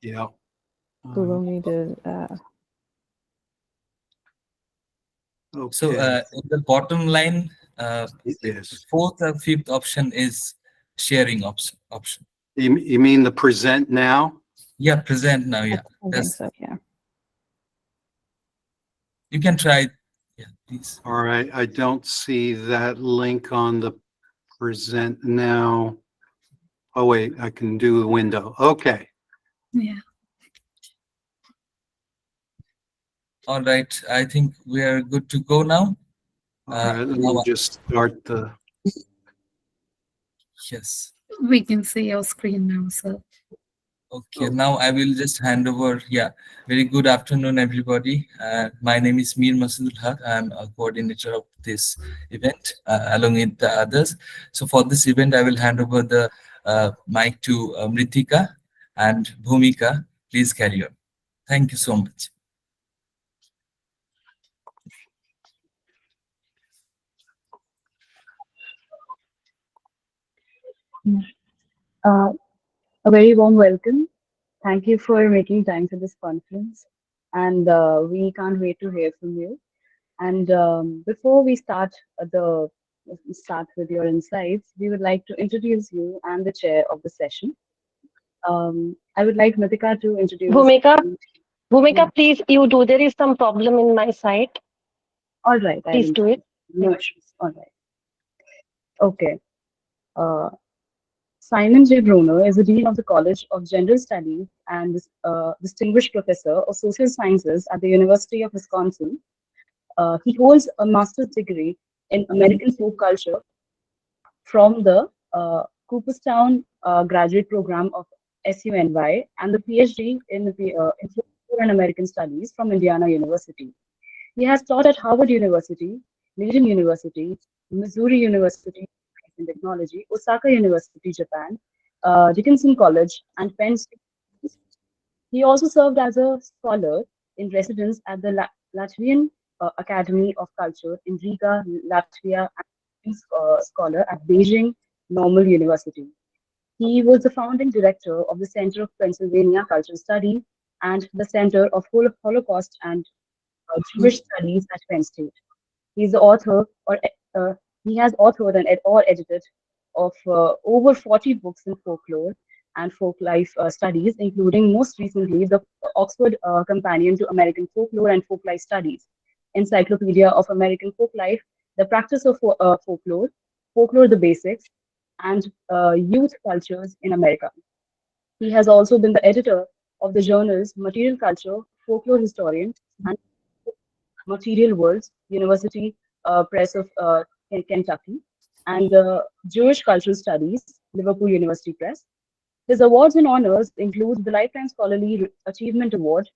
Yeah. Google Meet is. Okay. So in the bottom line, Yes. fourth or fifth option is sharing option. You mean the present now? Yeah, present now. Yeah, I think so. Yeah. you can try. Yeah, please. All right. I don't see that link on the present now. Oh, wait, I can do the window. Okay. Yeah. All right, I think we are good to go now. All right. Let now me just start the. Yes. We can see your screen now, sir. Okay, now I will just hand over. Yeah, very good afternoon, everybody. My name is Mir Masudul Haq. I'm a coordinator of this event along with the others. So for this event, I will hand over the mic to Mritika and Bhumika. Please carry on. Thank you so much. A very warm welcome. Thank you for making time for this conference, and we can't wait to hear from you. And before we start with your insights, we would like to introduce you and the chair of the session. I would like Mritika to introduce. Bhumika, Yeah. please, you do. There is some problem in my site. All right, Please do it. No issues. All right. Okay. Uh, Simon J. Bronner is the Dean of the College of General Studies and Distinguished Professor of Social Sciences at the University of Wisconsin. He holds a master's degree in American folk culture from the Cooperstown Graduate Program of SUNY and the PhD in Folklore and American Studies from Indiana University. He has taught at Harvard University, Leiden University, Missouri University in Technology, Osaka University, Japan, Dickinson College, and Penn State. He also served as a scholar in residence at the Latvian Academy of Culture in Riga, Latvia, and scholar at Beijing Normal University. He was the founding director of the Center of Pennsylvania Cultural Studies and the Center of Holocaust and Jewish Studies at Penn State. He's the author, or he has authored and or edited of over 40 books in folklore and folk life studies, including most recently the Oxford Companion to American Folklore and Folk Life Studies, Encyclopedia of American Folk Life, The Practice of Folklore, Folklore the Basics, and Youth Cultures in America. He has also been the editor of the journals Material Culture, Folklore Historian, and Material Worlds, University Press of Kentucky, and Jewish Cultural Studies, Liverpool University Press. His awards and honors include the Lifetime Scholarly Achievement Award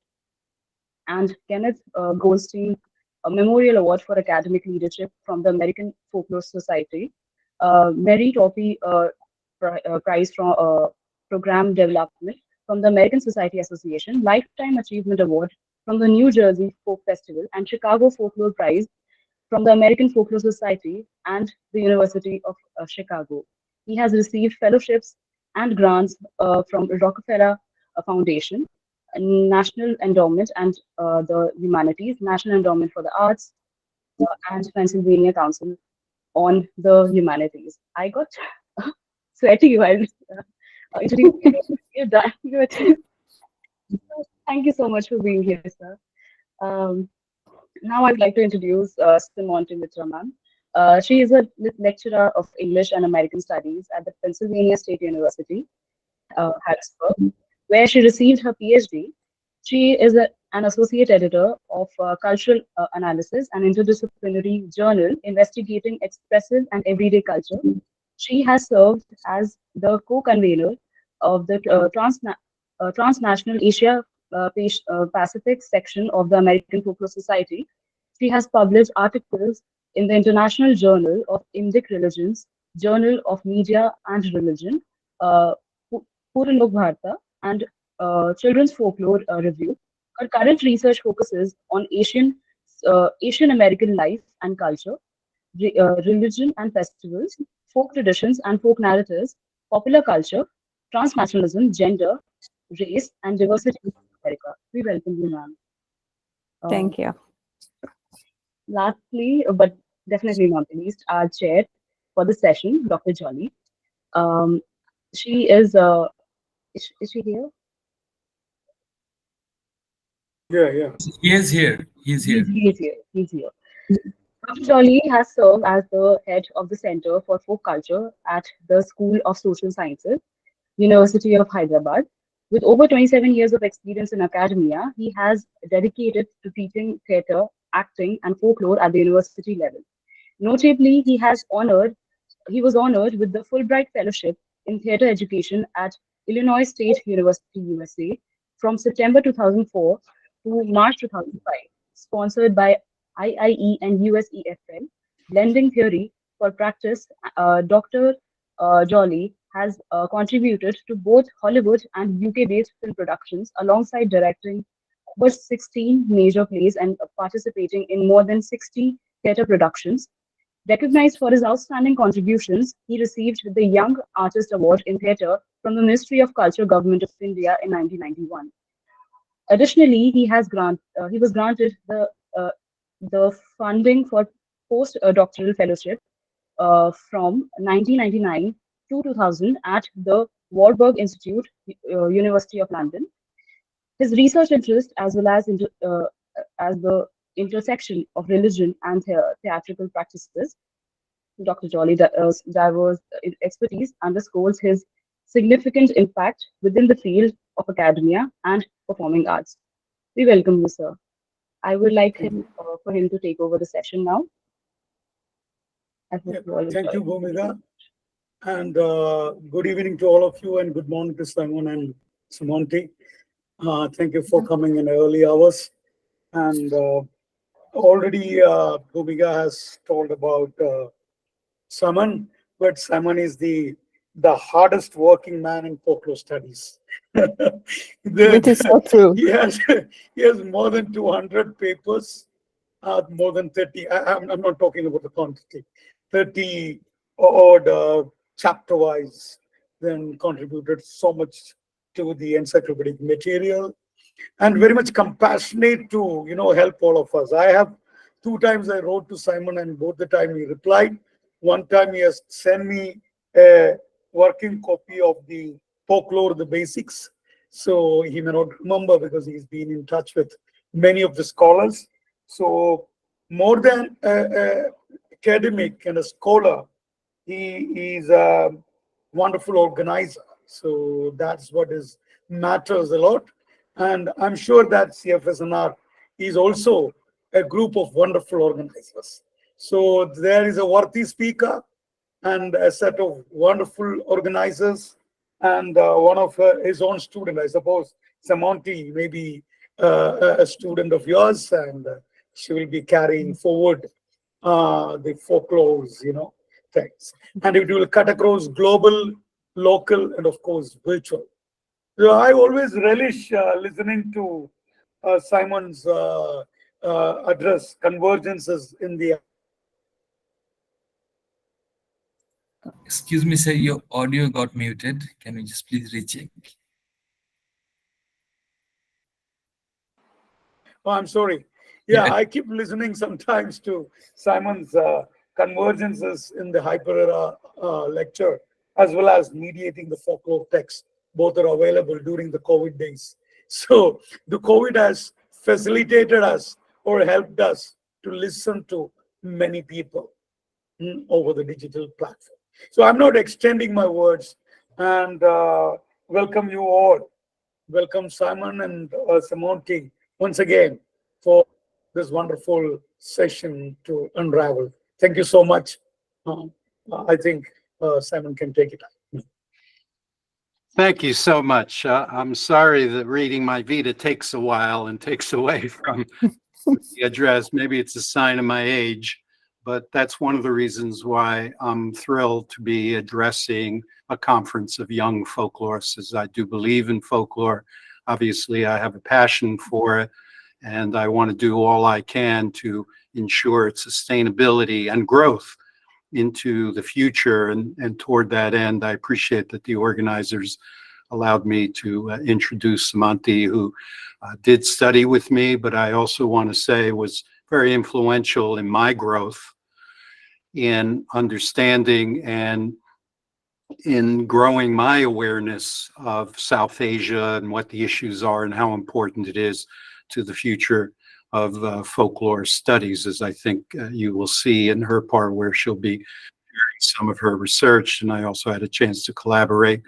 and Kenneth Goldstein Memorial Award for Academic Leadership from the American Folklore Society, Mary Toppy Prize for Program Development from the American Society Association, Lifetime Achievement Award from the New Jersey Folk Festival, and Chicago Folklore Prize from the American Folklore Society and the University of Chicago. He has received fellowships and grants from Rockefeller Foundation, National Endowment and the Humanities, National Endowment for the Arts, and Pennsylvania Council on the Humanities. I got sweaty while introducing you. Done. Thank you so much for being here, sir. Now I'd like to introduce Semontee Mitra, ma'am. She is a lecturer of English and American Studies at the Pennsylvania State University, Harrisburg, where she received her PhD. She is an associate editor of Cultural Analysis, an interdisciplinary journal investigating expressive and everyday culture. She has served as the co-convener of the transnational Asia Pacific section of the American Folklore Society. She has published articles in the International Journal of Indic Religions, Journal of Media and Religion, Puralok Bharata, and Children's Folklore Review. Her current research focuses on Asian American life and culture, religion and festivals, folk traditions and folk narratives, popular culture, transnationalism, gender, Race and Diversity in America. We welcome you, ma'am. Thank you. Lastly, but definitely not the least, our chair for the session, Dr. Joly. Um, she is she here? Yeah, yeah. He is here. He's here. He's here. He's here. Dr. Joly has served as the head of the Center for Folk Culture at the School of Social Sciences, University of Hyderabad. With over 27 years of experience in academia, he has dedicated to teaching theatre, acting, and folklore at the university level. Notably, he was honored with the Fulbright Fellowship in Theatre Education at Illinois State University, USA, from September 2004 to March 2005, sponsored by IIE and USEFL. Blending theory for practice, Dr. Joly has contributed to both Hollywood and UK-based film productions, alongside directing over 16 major plays and participating in more than 60 theatre productions. Recognized for his outstanding contributions, he received the Young Artist Award in Theatre from the Ministry of Culture, Government of India in 1991. Additionally, he was granted the funding for postdoctoral fellowship from 1999 to 2000 at the Warburg Institute, University of London. His research interest, as the intersection of religion and theatrical practices, Dr. Joly's diverse expertise underscores his significant impact within the field of academia and performing arts. We welcome you, sir. I would like for him to take over the session now. I hope Yeah, you all thank you, enjoy. Bhumika. And good evening to all of you, and good morning to Simon and Semontee. Thank you for coming in early hours. And already Bhumika has told about Simon, but Simon is the hardest working man in folklore studies. Which is so true. He has more than 200 papers, more than 30. I'm not talking about the quantity, 30 odd chapter wise, then contributed so much to the encyclopedic material, and very much compassionate to help all of us. I have 2 times I wrote to Simon, and both the time he replied. One time he has sent me a working copy of the folklore, the basics. So he may not remember because he's been in touch with many of the scholars. So more than a academic and a scholar, he is a wonderful organizer. So that's what matters a lot. And I'm sure that CFSR is also a group of wonderful organizers. So there is a worthy speaker and a set of wonderful organizers, and one of his own student, I suppose, Semontee, may be a student of yours, and she will be carrying forward the folklores, things. And it will cut across global, local, and of course, virtual. So I always relish listening to Simon's address, Convergences in the. Excuse me, sir, your audio got muted. Can you just please recheck? Oh, I'm sorry. Yeah, Yeah. I keep listening sometimes to Simon's Convergences in the Hyper Era lecture, as well as Mediating the Folklore Text. Both are available during the COVID days. So the COVID has facilitated us or helped us to listen to many people over the digital platform. So I'm not extending my words, and welcome you all. Welcome Simon and Semontee once again for this wonderful session to unravel. Thank you so much. I think Simon can take it up. Thank you so much. I'm sorry that reading my Vita takes a while and takes away from the address. Maybe it's a sign of my age, but that's one of the reasons why I'm thrilled to be addressing a conference of young folklorists, as I do believe in folklore. Obviously, I have a passion for it, and I want to do all I can to ensure its sustainability and growth into the future. And toward that end, I appreciate that the organizers allowed me to introduce Semontee, who did study with me, but I also want to say was very influential in my growth in understanding and in growing my awareness of South Asia and what the issues are and how important it is to the future of folklore studies, as I think you will see in her part where she'll be sharing some of her research. And I also had a chance to collaborate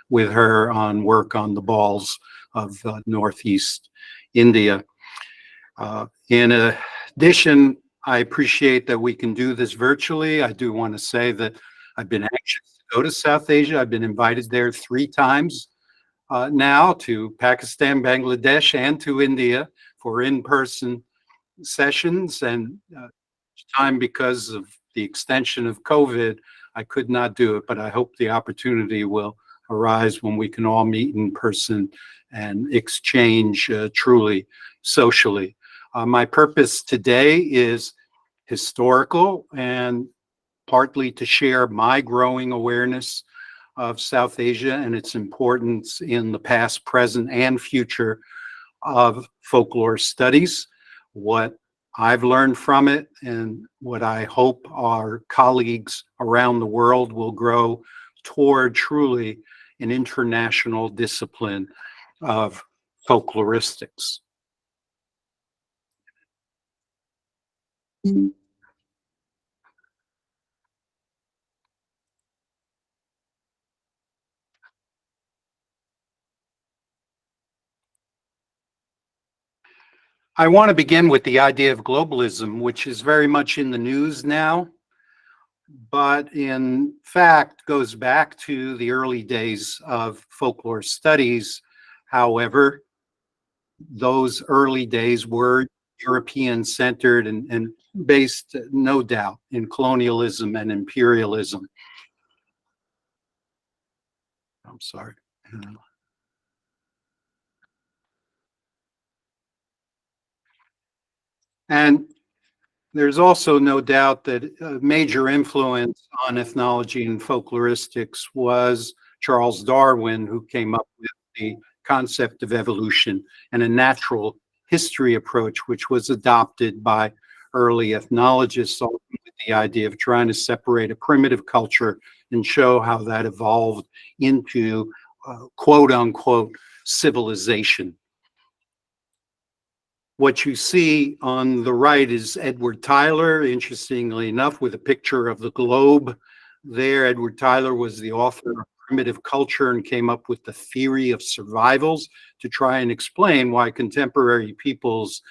with her on work on the balls of Northeast India. In addition, I appreciate that we can do this virtually. I do want to say that I've been anxious to go to South Asia. I've been invited there 3 times now, to Pakistan, Bangladesh, and to India for in-person sessions. And time, because of the extension of COVID, I could not do it, but I hope the opportunity will arise when we can all meet in person and exchange truly socially. My purpose today is historical and partly to share my growing awareness of South Asia and its importance in the past, present, and future of folklore studies, what I've learned from it, and what I hope our colleagues around the world will grow toward truly an international discipline of folkloristics. I want to begin with the idea of globalism, which is very much in the news now, but in fact goes back to the early days of folklore studies. However, those early days were European-centered and based, no doubt, in colonialism and imperialism. I'm sorry. And there's also no doubt that a major influence on ethnology and folkloristics was Charles Darwin, who came up with the concept of evolution and a natural history approach, which was adopted by early ethnologists, with the idea of trying to separate a primitive culture and show how that evolved into quote unquote civilization. What you see on the right is Edward Tyler, interestingly enough, with a picture of the globe there. Edward Tyler was the author of Primitive Culture and came up with the theory of survivals to try and explain why contemporary peoples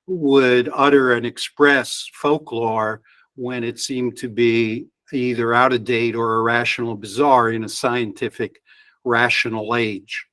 would utter and express folklore when it seemed to be either out of date or irrational, bizarre in a scientific, rational age.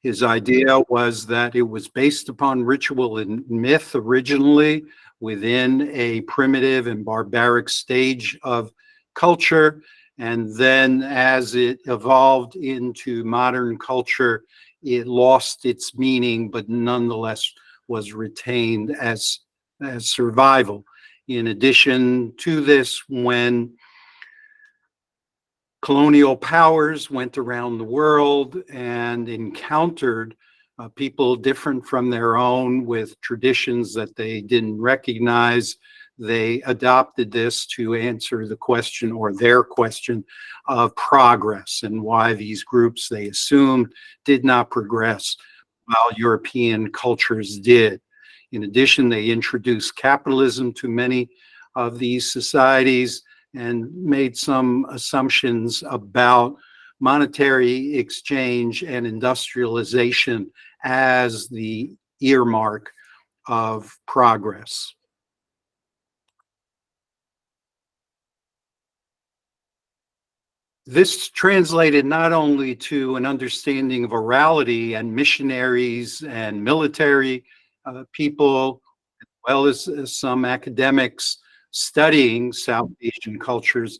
His idea was that it was based upon ritual and myth originally within a primitive and barbaric stage of culture. And then as it evolved into modern culture, it lost its meaning, but nonetheless was retained as survival. In addition to this, when colonial powers went around the world and encountered people different from their own with traditions that they didn't recognize, they adopted this to answer the question, or their question, of progress and why these groups they assumed did not progress while European cultures did. In addition, they introduced capitalism to many of these societies and made some assumptions about monetary exchange and industrialization as the earmark of progress. This translated not only to an understanding of orality and missionaries and military people, as well as some academics studying South Asian cultures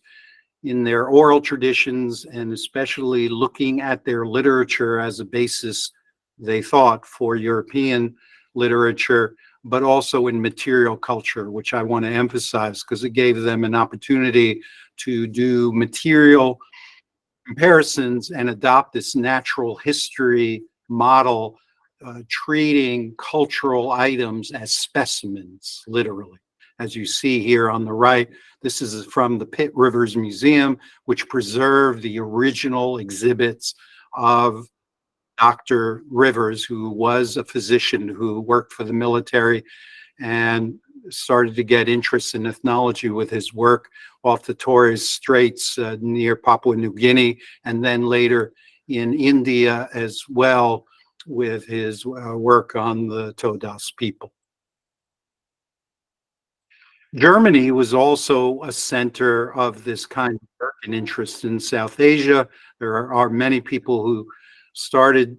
in their oral traditions, and especially looking at their literature as a basis, they thought, for European literature, but also in material culture, which I want to emphasize because it gave them an opportunity to do material comparisons and adopt this natural history model, treating cultural items as specimens, literally. As you see here on the right, this is from the Pitt Rivers Museum, which preserved the original exhibits of Dr. Rivers, who was a physician who worked for the military and started to get interest in ethnology with his work off the Torres Straits near Papua New Guinea, and then later in India as well with his work on the Todas people. Germany was also a center of this kind of work and interest in South Asia. There are many people who started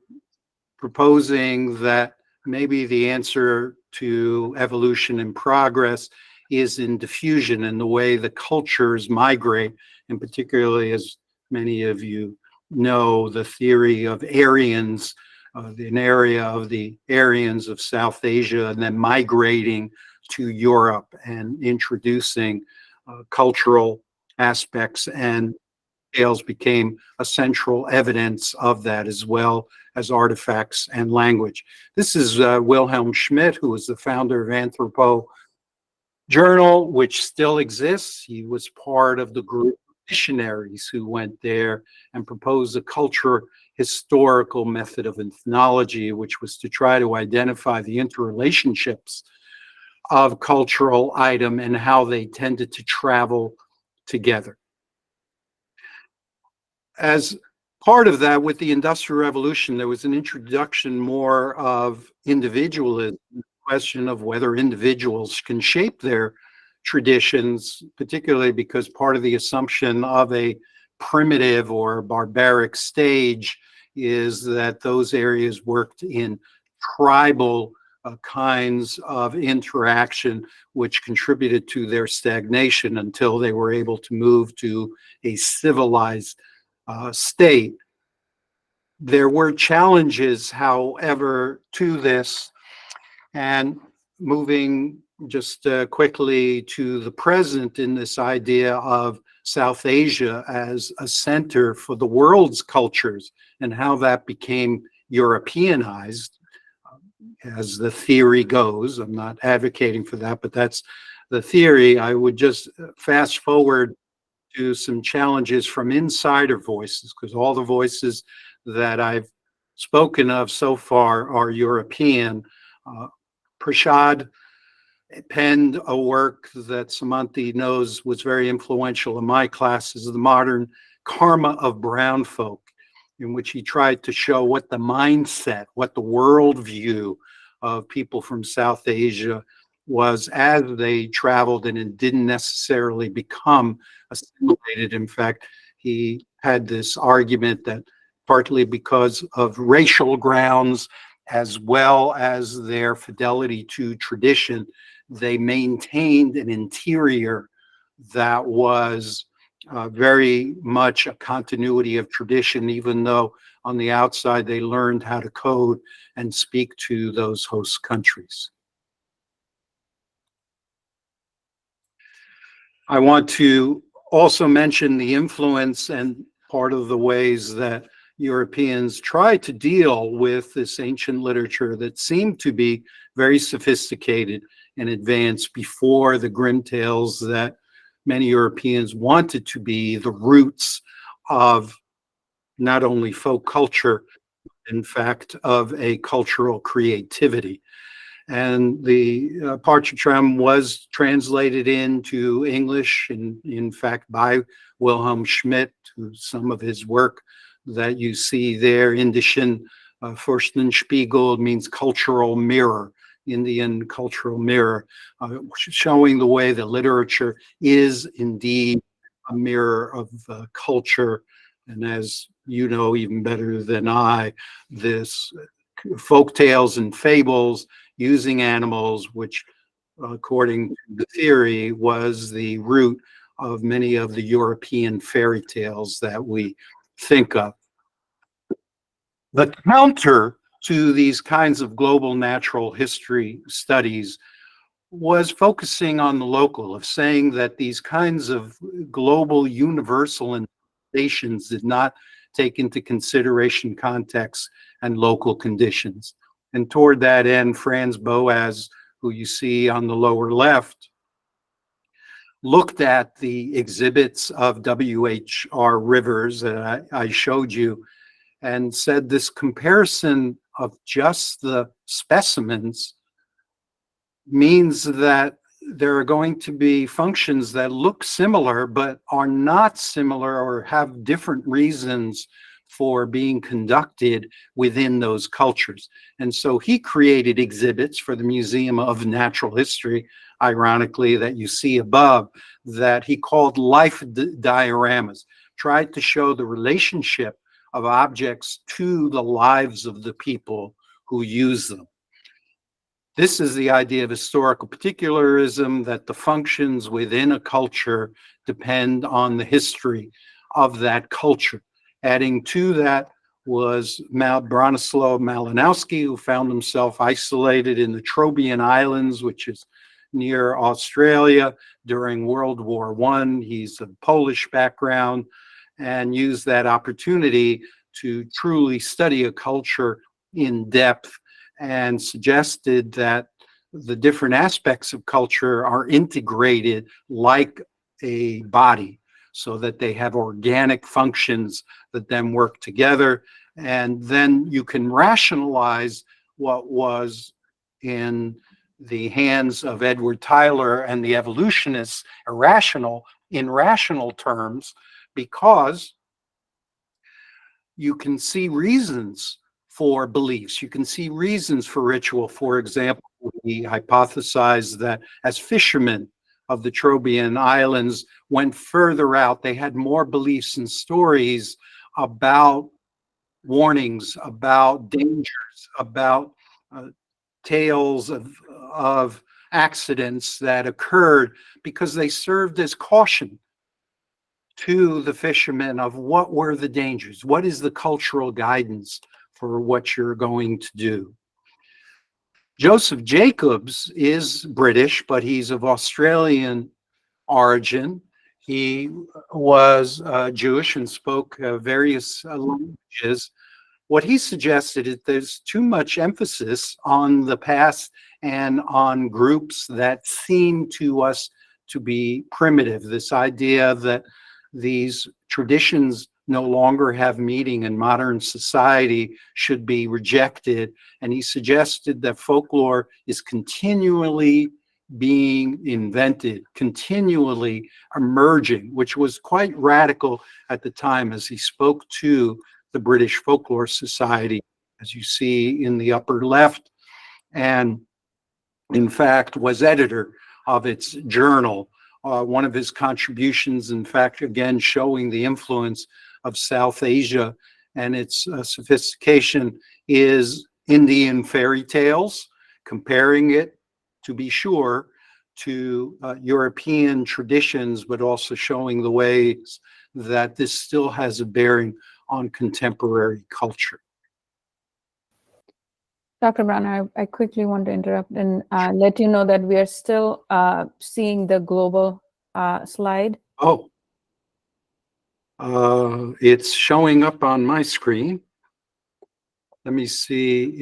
proposing that maybe the answer to evolution and progress is in diffusion and the way the cultures migrate, and particularly, as many of you know, the theory of Aryans, an area of the Aryans of South Asia, and then migrating to Europe and introducing cultural aspects, and scales became a central evidence of that, as well as artifacts and language. This is Wilhelm Schmidt, who was the founder of Anthropo Journal, which still exists. He was part of the group of missionaries who went there and proposed a culture historical method of ethnology, which was to try to identify the interrelationships of cultural item and how they tended to travel together. As part of that, with the Industrial Revolution, there was an introduction more of individualism, the question of whether individuals can shape their traditions, particularly because part of the assumption of a primitive or barbaric stage is that those areas worked in tribal kinds of interaction, which contributed to their stagnation until they were able to move to a civilized state. There were challenges, however, to this, and moving just quickly to the present in this idea of South Asia as a center for the world's cultures and how that became Europeanized, as the theory goes. I'm not advocating for that, but that's the theory. I would just fast forward to some challenges from insider voices, because all the voices that I've spoken of so far are European. Prashad penned a work that Semontee knows was very influential in my classes, The Modern Karma of Brown Folk, in which he tried to show what the mindset, what the worldview of people from South Asia was as they traveled, and it didn't necessarily become assimilated. In fact, he had this argument that partly because of racial grounds, as well as their fidelity to tradition, they maintained an interior that was very much a continuity of tradition, even though on the outside they learned how to code and speak to those host countries. I want to also mention the influence and part of the ways that Europeans tried to deal with this ancient literature that seemed to be very sophisticated and advanced before the grim tales that many Europeans wanted to be the roots of not only folk culture, in fact, of a cultural creativity. And the Partitram was translated into English, in fact, by Wilhelm Schmidt, who some of his work that you see there, Indischen Furstenspiegel, means cultural mirror, Indian cultural mirror, showing the way that literature is indeed a mirror of culture. And as you know even better than I, this folk tales and fables using animals, which according to the theory was the root of many of the European fairy tales that we think of. The counter to these kinds of global natural history studies was focusing on the local, of saying that these kinds of global, universal, and interpretations did not take into consideration context and local conditions. And toward that end, Franz Boas, who you see on the lower left, looked at the exhibits of W.H.R. Rivers that I showed you and said this comparison of just the specimens means that there are going to be functions that look similar but are not similar or have different reasons for being conducted within those cultures. And so he created exhibits for the Museum of Natural History, ironically, that you see above, that he called life dioramas, tried to show the relationship of objects to the lives of the people who use them. This is the idea of historical particularism, that the functions within a culture depend on the history of that culture. Adding to that was Bronislaw Malinowski, who found himself isolated in the Trobriand Islands, which is near Australia, during World War I. He's of Polish background and used that opportunity to truly study a culture in depth, and suggested that the different aspects of culture are integrated like a body, so that they have organic functions that then work together. And then you can rationalize what was in the hands of Edward Tyler and the evolutionists irrational in rational terms, because you can see reasons for beliefs. You can see reasons for ritual. For example, we hypothesized that as fishermen of the Trobriand Islands went further out, they had more beliefs and stories about warnings, about dangers, about tales of accidents that occurred, because they served as caution to the fishermen of what were the dangers, what is the cultural guidance for what you're going to do. Joseph Jacobs is British, but he's of Australian origin. He was Jewish and spoke various languages. What he suggested is there's too much emphasis on the past and on groups that seem to us to be primitive. This idea that these traditions no longer have meaning in modern society should be rejected. And he suggested that folklore is continually being invented, continually emerging, which was quite radical at the time as he spoke to the British Folklore Society, as you see in the upper left, and in fact was editor of its journal. One of his contributions, in fact, again, showing the influence of South Asia and its sophistication, is Indian fairy tales, comparing it, to be sure, to European traditions, but also showing the ways that this still has a bearing on contemporary culture. Dr. Bronner, I quickly want to interrupt and let you know that we are still seeing the global slide. Oh, it's showing up on my screen. Let me see,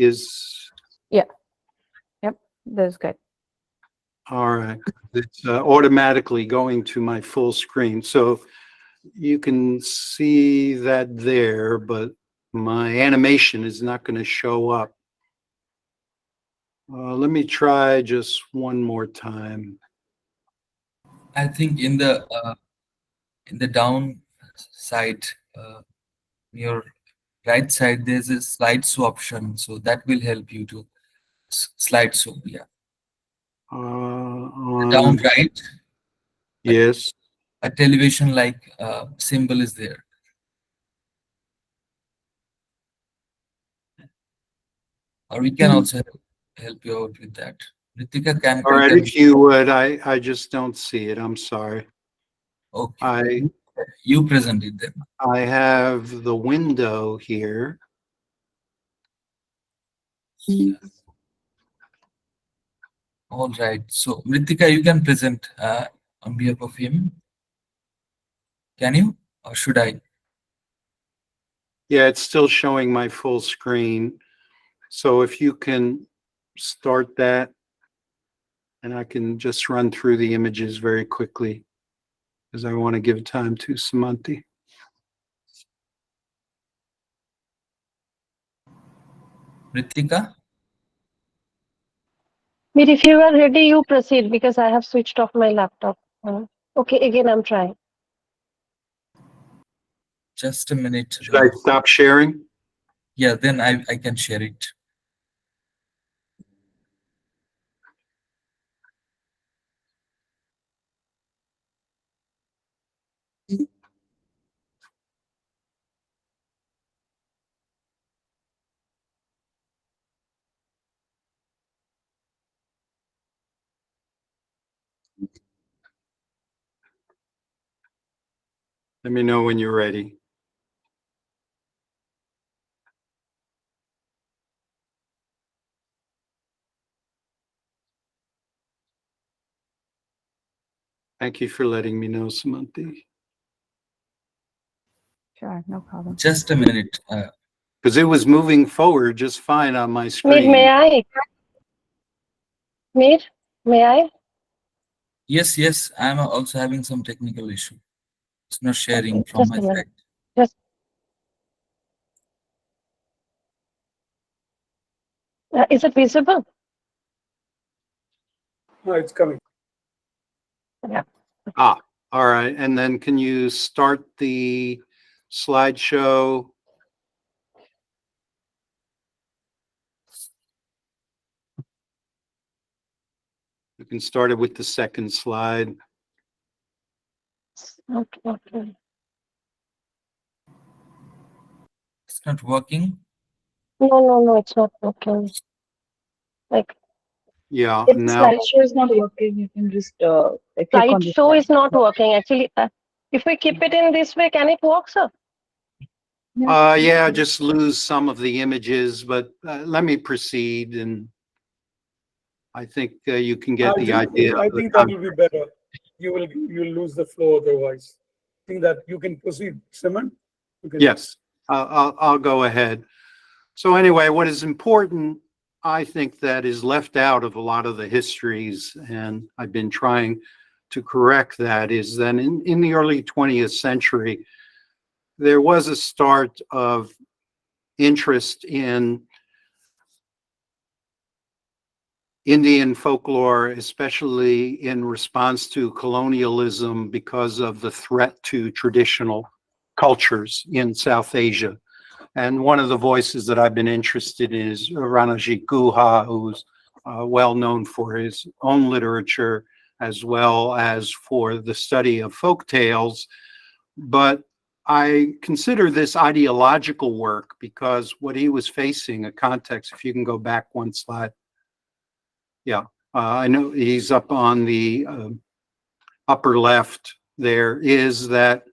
Yeah. Yep, that's good. All right. It's automatically going to my full screen. So you can see that there, but my animation is not going to show up. Let me try just one more time. I think in the down side, your right side, there's a slideshow option, so that will help you to slideshow. Yeah, down right. Yes. A television like symbol is there. Or we can also help you out with that. Ritika can. All right, if you would, I just don't see it. I'm sorry. Okay. You present it then. I have the window here. All right. So, Ritika, you can present on behalf of him. Can you? Or should I? Yeah, it's still showing my full screen. So if you can start that, and I can just run through the images very quickly, because I want to give time to Semontee. Ritika? Mir, if you are ready, you proceed because I have switched off my laptop. Okay, again, I'm trying. Just a minute. Should I stop sharing? Yeah, then I can share it. Let me know when you're ready. Thank you for letting me know, Semontee. Sure, no problem. Just a minute. Because it was moving forward just fine on my Mir, screen. may I? Mir, may I? Yes, I'm also having some technical issue. It's not sharing Okay, from just my a minute. side. Just. Is it visible? No, it's coming. Yeah. Ah, all right. And then can you start the slideshow? You can start it with the second slide. Okay. It's not working. No, it's not working. Like, Yeah, If the now, slideshow is not working, you can just click on the slideshow slide. is not working. Actually, if we keep it in this way, can it work, sir? yeah, just lose some of the images, but let me proceed, and I think you can get the idea. I of the think that will be better. You'll lose the flow otherwise. I think that you can proceed, Simon. You can. Yes, I'll go ahead. So anyway, what is important, I think, that is left out of a lot of the histories, and I've been trying to correct that, is that in the early 20th century, there was a start of interest in Indian folklore, especially in response to colonialism because of the threat to traditional cultures in South Asia. And one of the voices that I've been interested in is Ranajit Guha, who's well known for his own literature as well as for the study of folk tales. But I consider this ideological work because what he was facing, a context, if you can go back one slide. Yeah, I know he's up on the upper left there, is that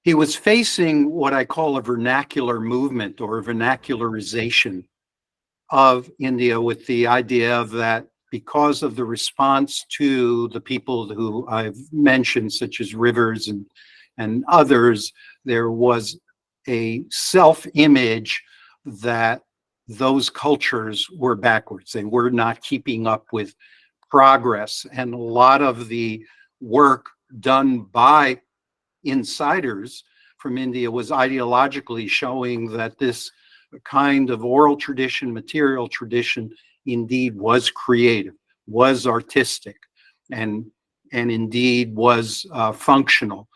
he was facing what I call a vernacular movement or a vernacularization of India, with the idea of that because of the response to the people who I've mentioned, such as Rivers and others, there was a self-image that those cultures were backwards. They were not keeping up with progress. And a lot of the work done by insiders from India was ideologically showing that this kind of oral tradition, material tradition, indeed was creative, was artistic, and indeed was functional,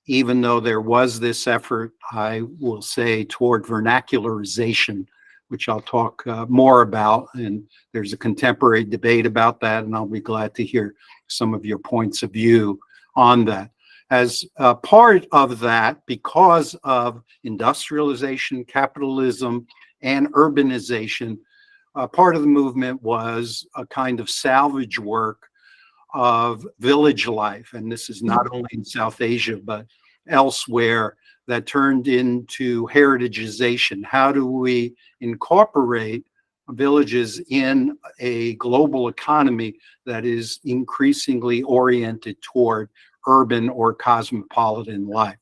even though there was this effort, I will say, toward vernacularization, which I'll talk more about. And there's a contemporary debate about that, and I'll be glad to hear some of your points of view on that. As part of that, because of industrialization, capitalism, and urbanization, part of the movement was a kind of salvage work of village life. And this is not only in South Asia, but elsewhere, that turned into heritagization. How do we incorporate villages in a global economy that is increasingly oriented toward urban or cosmopolitan life?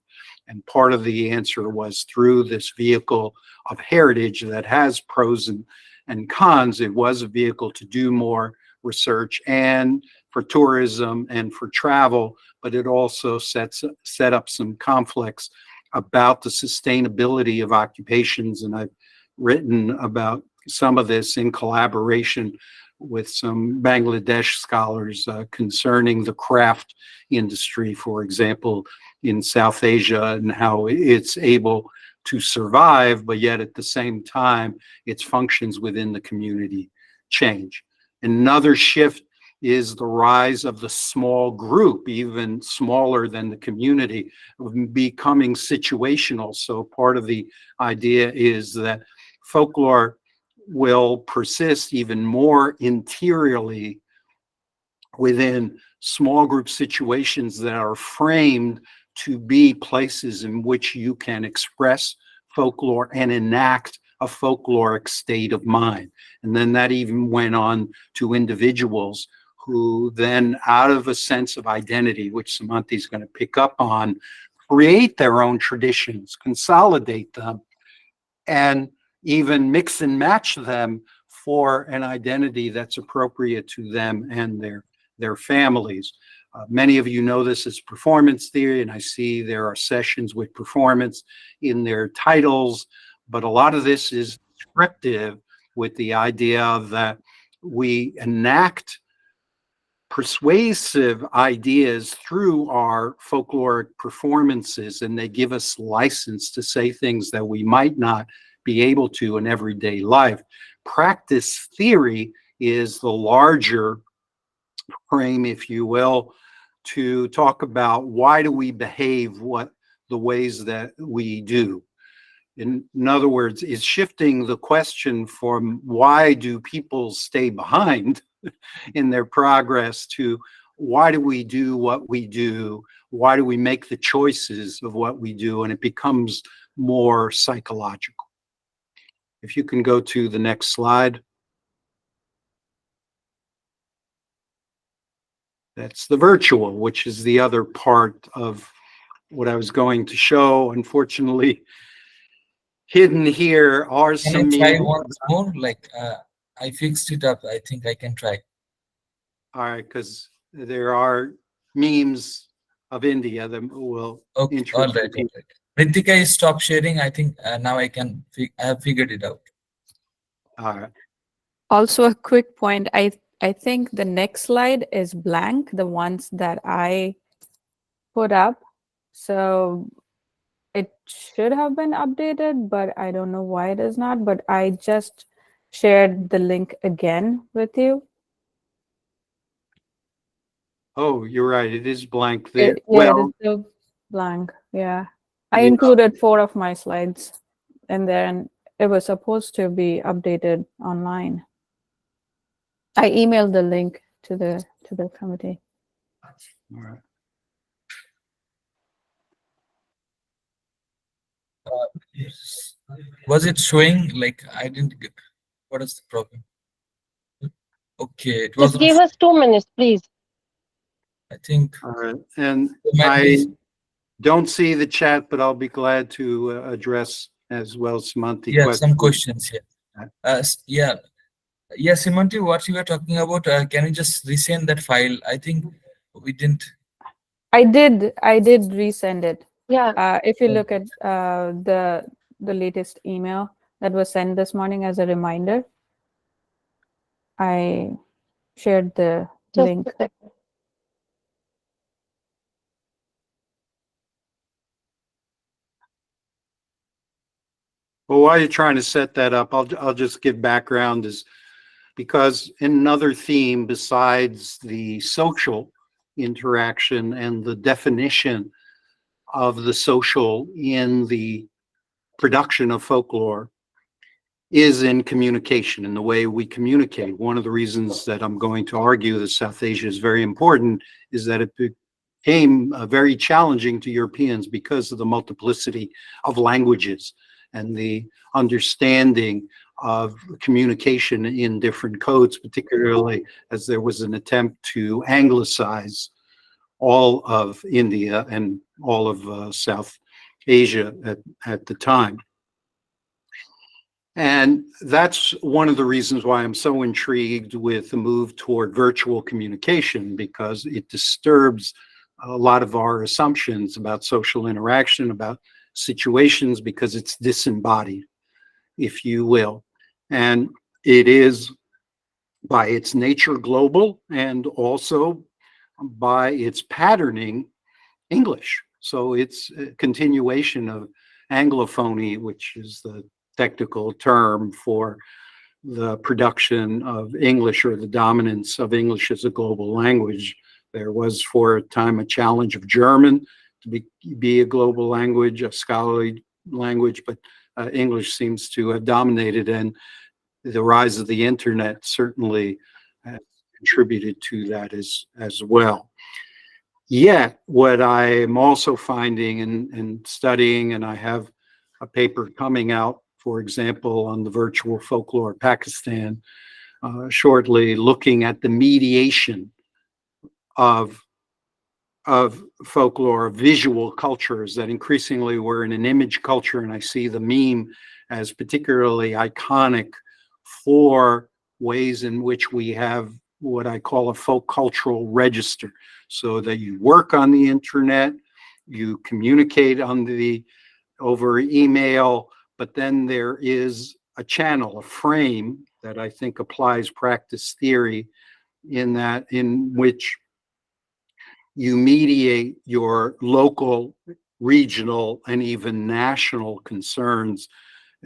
And part of the answer was through this vehicle of heritage that has pros and cons. It was a vehicle to do more research and for tourism and for travel, but it also set up some conflicts about the sustainability of occupations. And I've written about some of this in collaboration with some Bangladesh scholars concerning the craft industry, for example, in South Asia, and how it's able to survive, but yet at the same time, its functions within the community change. Another shift is the rise of the small group, even smaller than the community, becoming situational. So part of the idea is that folklore will persist even more interiorly within small group situations that are framed to be places in which you can express folklore and enact a folkloric state of mind. And then that even went on to individuals who then, out of a sense of identity, which Semontee is going to pick up on, create their own traditions, consolidate them, and even mix and match them for an identity that's appropriate to them and their families. Many of you know this as performance theory, and I see there are sessions with performance in their titles, but a lot of this is descriptive with the idea that we enact persuasive ideas through our folkloric performances, and they give us license to say things that we might not be able to in everyday life. Practice theory is the larger frame, if you will, to talk about why do we behave the ways that we do. In other words, is shifting the question from why do people stay behind in their progress to why do we do what we do? Why do we make the choices of what we do? And it becomes more psychological. If you can go to the next slide. That's the virtual, which is the other part of what I was going to show. Unfortunately, hidden here are Can some I try memes. once more? Like, I fixed it up. I think I can try. All right, because there are memes of India that will Okay, all interest right, all you. right. Ritika, stop sharing. I think now I have figured it out. All right. Also, a quick point. I think the next slide is blank, the ones that I put up. So it should have been updated, but I don't know why it is not. But I just shared the link again with you. Oh, you're right. It is blank there. Yeah, it is Well, still blank. Yeah. I yeah. included 4 of my slides, and then it was supposed to be updated online. I emailed the link to the committee. All right. Was it showing? Like, I didn't get. What is the problem? Okay, it was. Just give us 2 minutes, please. I think. All right. And it might I be- don't see the chat, but I'll be glad to address as well as Semontee yeah, questions. some questions here. Yeah, Semontee, what you were talking about? Can you just resend that file? I think we didn't. I did resend it. Yeah. If you look at the latest email that was sent this morning as a reminder, I shared the Just link. a second. Well, while you're trying to set that up, I'll just give background, is because another theme besides the social interaction and the definition of the social in the production of folklore is in communication and the way we communicate. One of the reasons that I'm going to argue that South Asia is very important is that it became very challenging to Europeans because of the multiplicity of languages and the understanding of communication in different codes, particularly as there was an attempt to anglicize all of India and all of South Asia at the time. And that's one of the reasons why I'm so intrigued with the move toward virtual communication, because it disturbs a lot of our assumptions about social interaction, about situations, because it's disembodied, if you will. And it is by its nature global, and also by its patterning English. So it's a continuation of Anglophony, which is the technical term for the production of English, or the dominance of English as a global language. There was for a time a challenge of German to be a global language, a scholarly language, but English seems to have dominated, and the rise of the internet certainly has contributed to that as well. Yet, what I'm also finding and studying, and I have a paper coming out, for example, on the virtual folklore of Pakistan, shortly, looking at the mediation of folklore, of visual cultures, that increasingly we're in an image culture, and I see the meme as particularly iconic for ways in which we have what I call a folk cultural register, so that you work on the internet, you communicate over email, but then there is a channel, a frame that I think applies practice theory in which you mediate your local, regional, and even national concerns,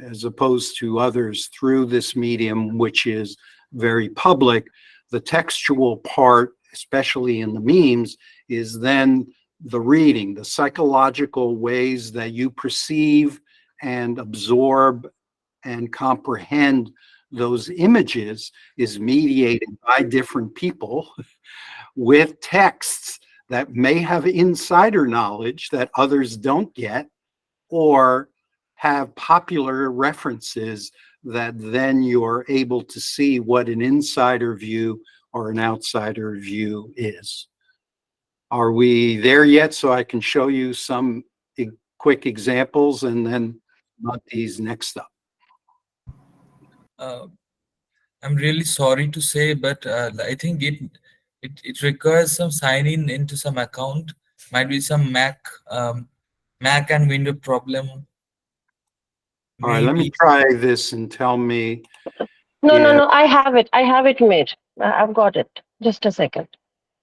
as opposed to others, through this medium, which is very public. The textual part, especially in the memes, is then the reading, the psychological ways that you perceive and absorb and comprehend those images is mediated by different people with texts that may have insider knowledge that others don't get, or have popular references that then you're able to see what an insider view or an outsider view is. Are we there yet? So I can show you some quick examples, and then these next up. I'm really sorry to say, but I think it requires some sign in into some account. Might be some Mac and Windows problem. All right, let me try this and tell me. No. I have it. I have it made. I've got it. Just a second.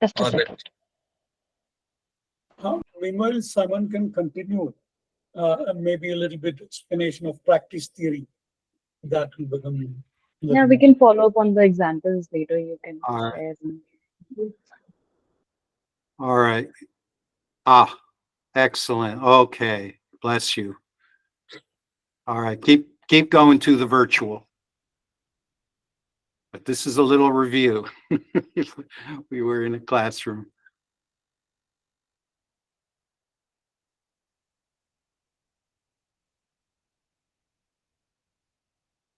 Just a All right. second. Meanwhile, someone can continue maybe a little bit explanation of practice theory. That will become. Yeah, we can follow up on the examples later. You can All right. share them. All right. Excellent. Okay. Bless you. All right. Keep going to the virtual. But this is a little review. We were in a classroom.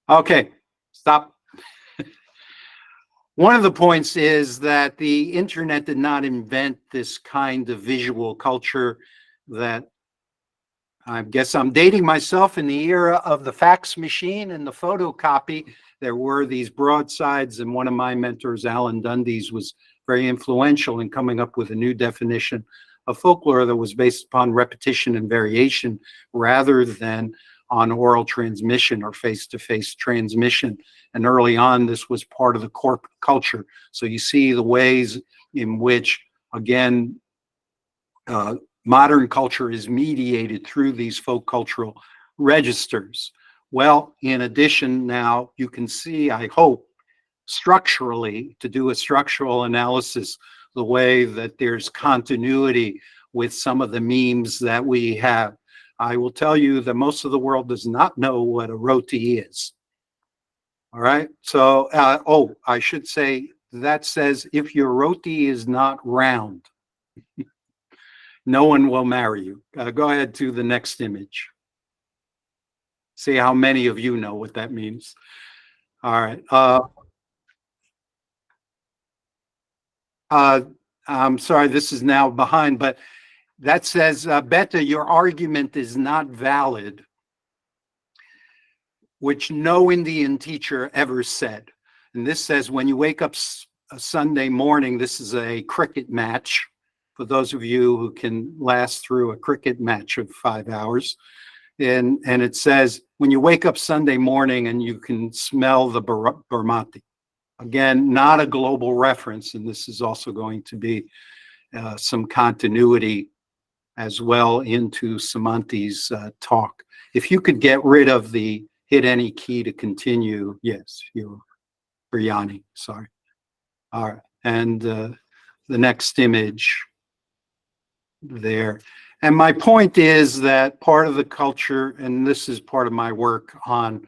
Okay, stop. One of the points is that the internet did not invent this kind of visual culture that, I guess I'm dating myself, in the era of the fax machine and the photocopy. There were these broadsides, and one of my mentors, Alan Dundes, was very influential in coming up with a new definition of folklore that was based upon repetition and variation rather than on oral transmission or face-to-face transmission. And early on, this was part of the corporate culture. So you see the ways in which, again, modern culture is mediated through these folk cultural registers. Well, in addition, now you can see, I hope, structurally, to do a structural analysis, the way that there's continuity with some of the memes that we have. I will tell you that most of the world does not know what a roti is. All right. So, I should say that says if your roti is not round, no one will marry you. Go ahead to the next image. See how many of you know what that means. All right. I'm sorry, this is now behind, but that says, Beta, your argument is not valid, which no Indian teacher ever said. And this says, when you wake up a Sunday morning, this is a cricket match, for those of you who can last through a cricket match of 5 hours. And it says, when you wake up Sunday morning and you can smell the Barmati. Again, not a global reference, and this is also going to be some continuity as well into Semontee's talk. If you could get rid of the hit any key to continue, yes, you're Briani, sorry. All right, and the next image there. And my point is that part of the culture, and this is part of my work on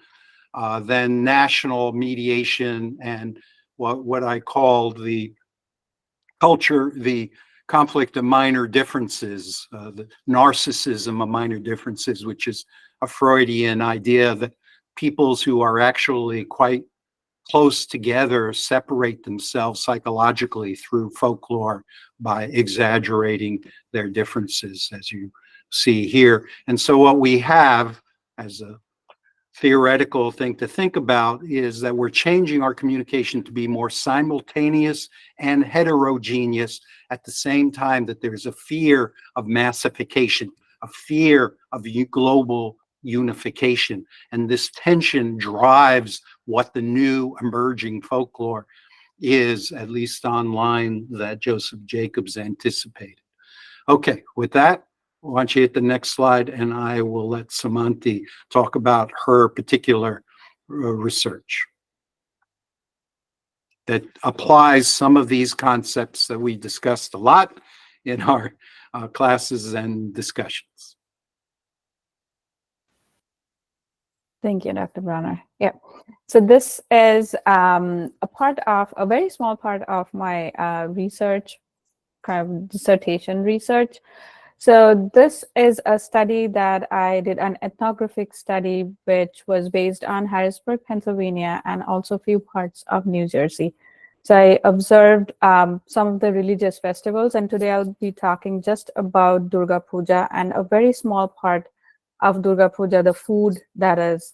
then national mediation and what I called the culture, the conflict of minor differences, the narcissism of minor differences, which is a Freudian idea that peoples who are actually quite close together separate themselves psychologically through folklore by exaggerating their differences, as you see here. And so what we have as a theoretical thing to think about is that we're changing our communication to be more simultaneous and heterogeneous at the same time that there's a fear of massification, a fear of global unification. And this tension drives what the new emerging folklore is, at least online, that Joseph Jacobs anticipated. Okay, with that, why don't you hit the next slide, and I will let Semontee talk about her particular research that applies some of these concepts that we discussed a lot in our classes and discussions. Thank you, Dr. Bronner. Yeah. So this is a very small part of my research, kind of dissertation research. So this is a study that I did, an ethnographic study, which was based on Harrisburg, Pennsylvania, and also a few parts of New Jersey. So I observed some of the religious festivals, and today I'll be talking just about Durga Puja and a very small part of Durga Puja, the food that is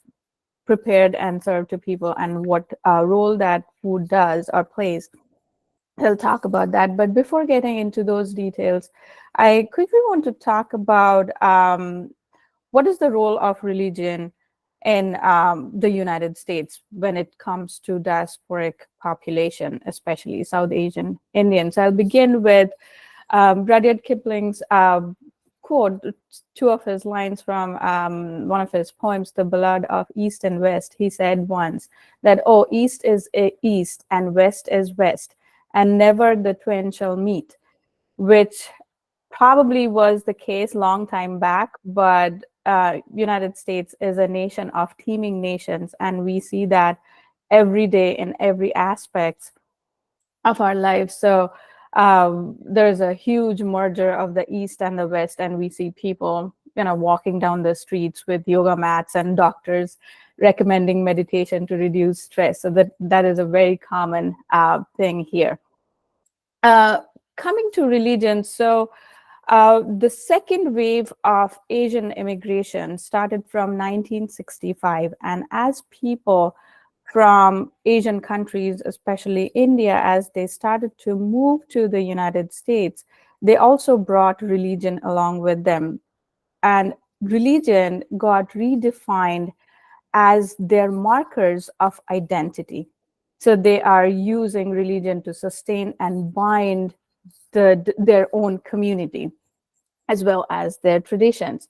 prepared and served to people and what role that food does or plays. I'll talk about that. But before getting into those details, I quickly want to talk about what is the role of religion in the United States when it comes to diasporic population, especially South Asian Indians. I'll begin with Rudyard Kipling's quote, two of his lines from one of his poems, The Ballad of East and West. He said once that, oh, East is East and West is West, and never the twain shall meet, which probably was the case long time back, but United States is a nation of teeming nations, and we see that every day in every aspect of our lives. So there's a huge merger of the East and the West, and we see people, walking down the streets with yoga mats and doctors recommending meditation to reduce stress. So that is a very common thing here. Coming to religion, so the second wave of Asian immigration started from 1965, and as people from Asian countries, especially India, as they started to move to the United States, they also brought religion along with them. And religion got redefined as their markers of identity. So they are using religion to sustain and bind their own community, as well as their traditions.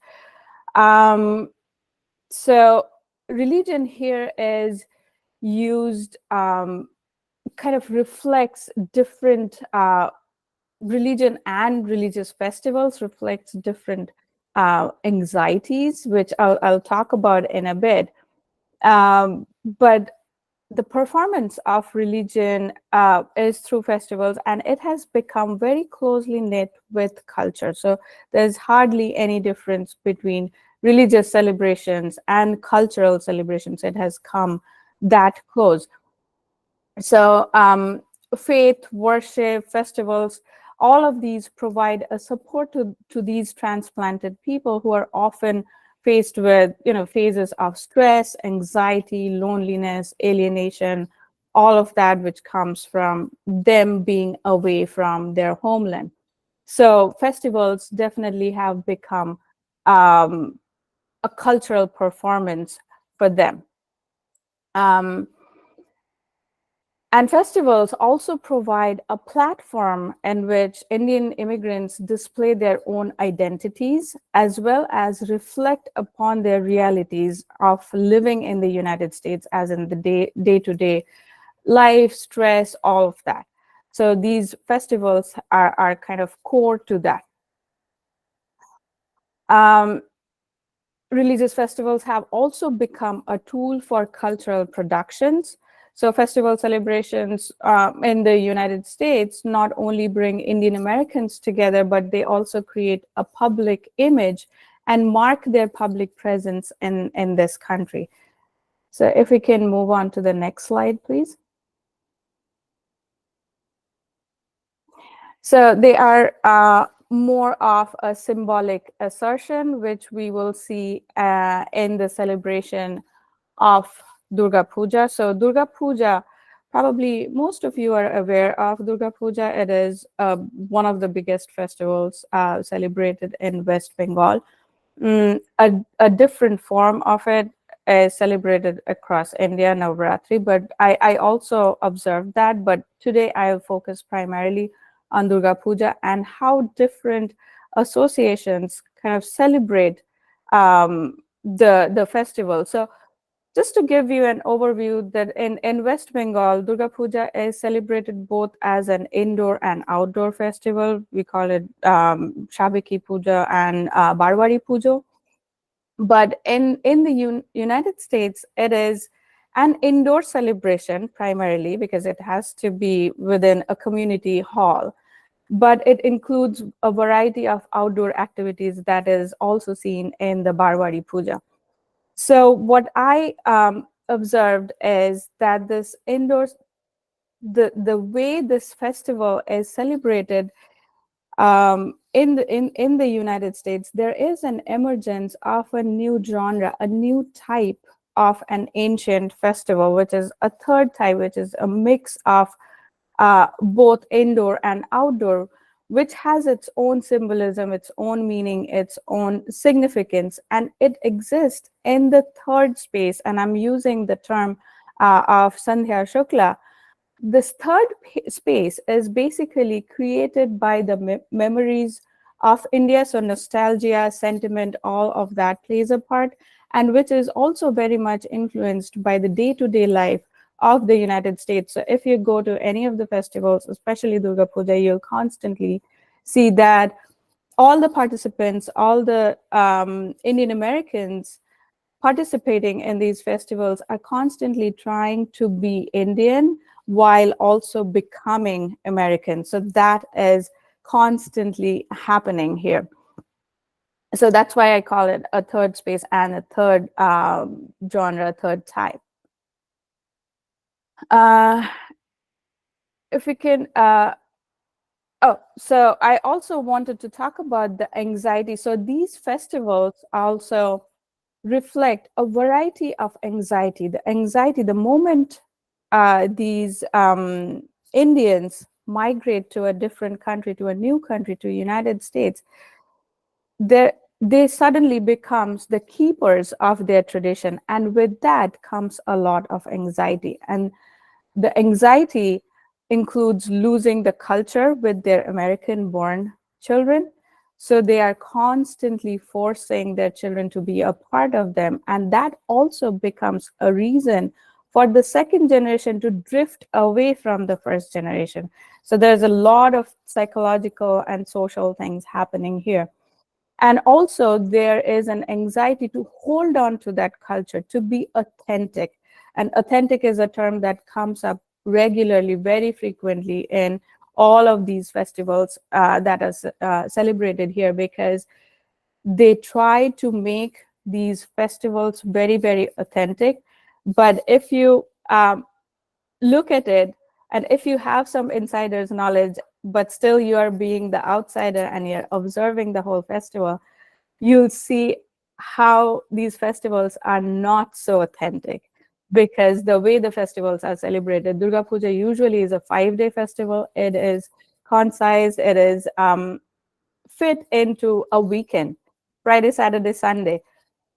So religion here is used, kind of reflects different religion, and religious festivals reflects different anxieties, which I'll talk about in a bit. But the performance of religion is through festivals, and it has become very closely knit with culture. So there's hardly any difference between religious celebrations and cultural celebrations. It has come that close. So faith, worship, festivals all of these provide a support to these transplanted people who are often faced with, phases of stress, anxiety, loneliness, alienation, all of that which comes from them being away from their homeland. So festivals definitely have become a cultural performance for them. And festivals also provide a platform in which Indian immigrants display their own identities, as well as reflect upon their realities of living in the United States, as in the day-to-day life, stress, all of that. So these festivals are kind of core to that. Religious festivals have also become a tool for cultural productions. So festival celebrations in the United States not only bring Indian Americans together, but they also create a public image and mark their public presence in this country. So if we can move on to the next slide, please. So they are more of a symbolic assertion, which we will see in the celebration of Durga Puja. So Durga Puja, probably most of you are aware of Durga Puja. It is one of the biggest festivals celebrated in West Bengal. A different form of it is celebrated across India, Navratri, but I also observed that. But today I will focus primarily on Durga Puja and how different associations kind of celebrate the festival. So just to give you an overview, that in West Bengal, Durga Puja is celebrated both as an indoor and outdoor festival. We call it Shabiki Puja and Barwari Puja. But in the United States, it is an indoor celebration primarily because it has to be within a community hall. But it includes a variety of outdoor activities that is also seen in the Barwari Puja. So what I observed is that this indoors, the way this festival is celebrated in the United States, there is an emergence of a new genre, a new type of an ancient festival, which is a third type, which is a mix of both indoor and outdoor, which has its own symbolism, its own meaning, its own significance, and it exists in the third space. And I'm using the term of Sandhya Shukla. This third space is basically created by the memories of India. So nostalgia, sentiment, all of that plays a part, and which is also very much influenced by the day-to-day life of the United States. So if you go to any of the festivals, especially Durga Puja, you'll constantly see that all the participants, all the Indian Americans participating in these festivals are constantly trying to be Indian while also becoming American. So that is constantly happening here. So that's why I call it a third space and a third genre, third type. If we can, so I also wanted to talk about the anxiety. So these festivals also reflect a variety of anxiety. The anxiety, the moment these Indians migrate to a different country, to a new country, to the United States, they suddenly becomes the keepers of their tradition. And with that comes a lot of anxiety. And the anxiety includes losing the culture with their American-born children. So they are constantly forcing their children to be a part of them. And that also becomes a reason for the second generation to drift away from the first generation. So there's a lot of psychological and social things happening here. And also there is an anxiety to hold on to that culture, to be authentic. And authentic is a term that comes up regularly, very frequently in all of these festivals that are celebrated here, because they try to make these festivals very, very authentic. But if you look at it, and if you have some insider's knowledge, but still you are being the outsider and you're observing the whole festival, you'll see how these festivals are not so authentic, because the way the festivals are celebrated, Durga Puja usually is a 5-day festival. It is concise, it is fit into a weekend, Friday, Saturday, Sunday.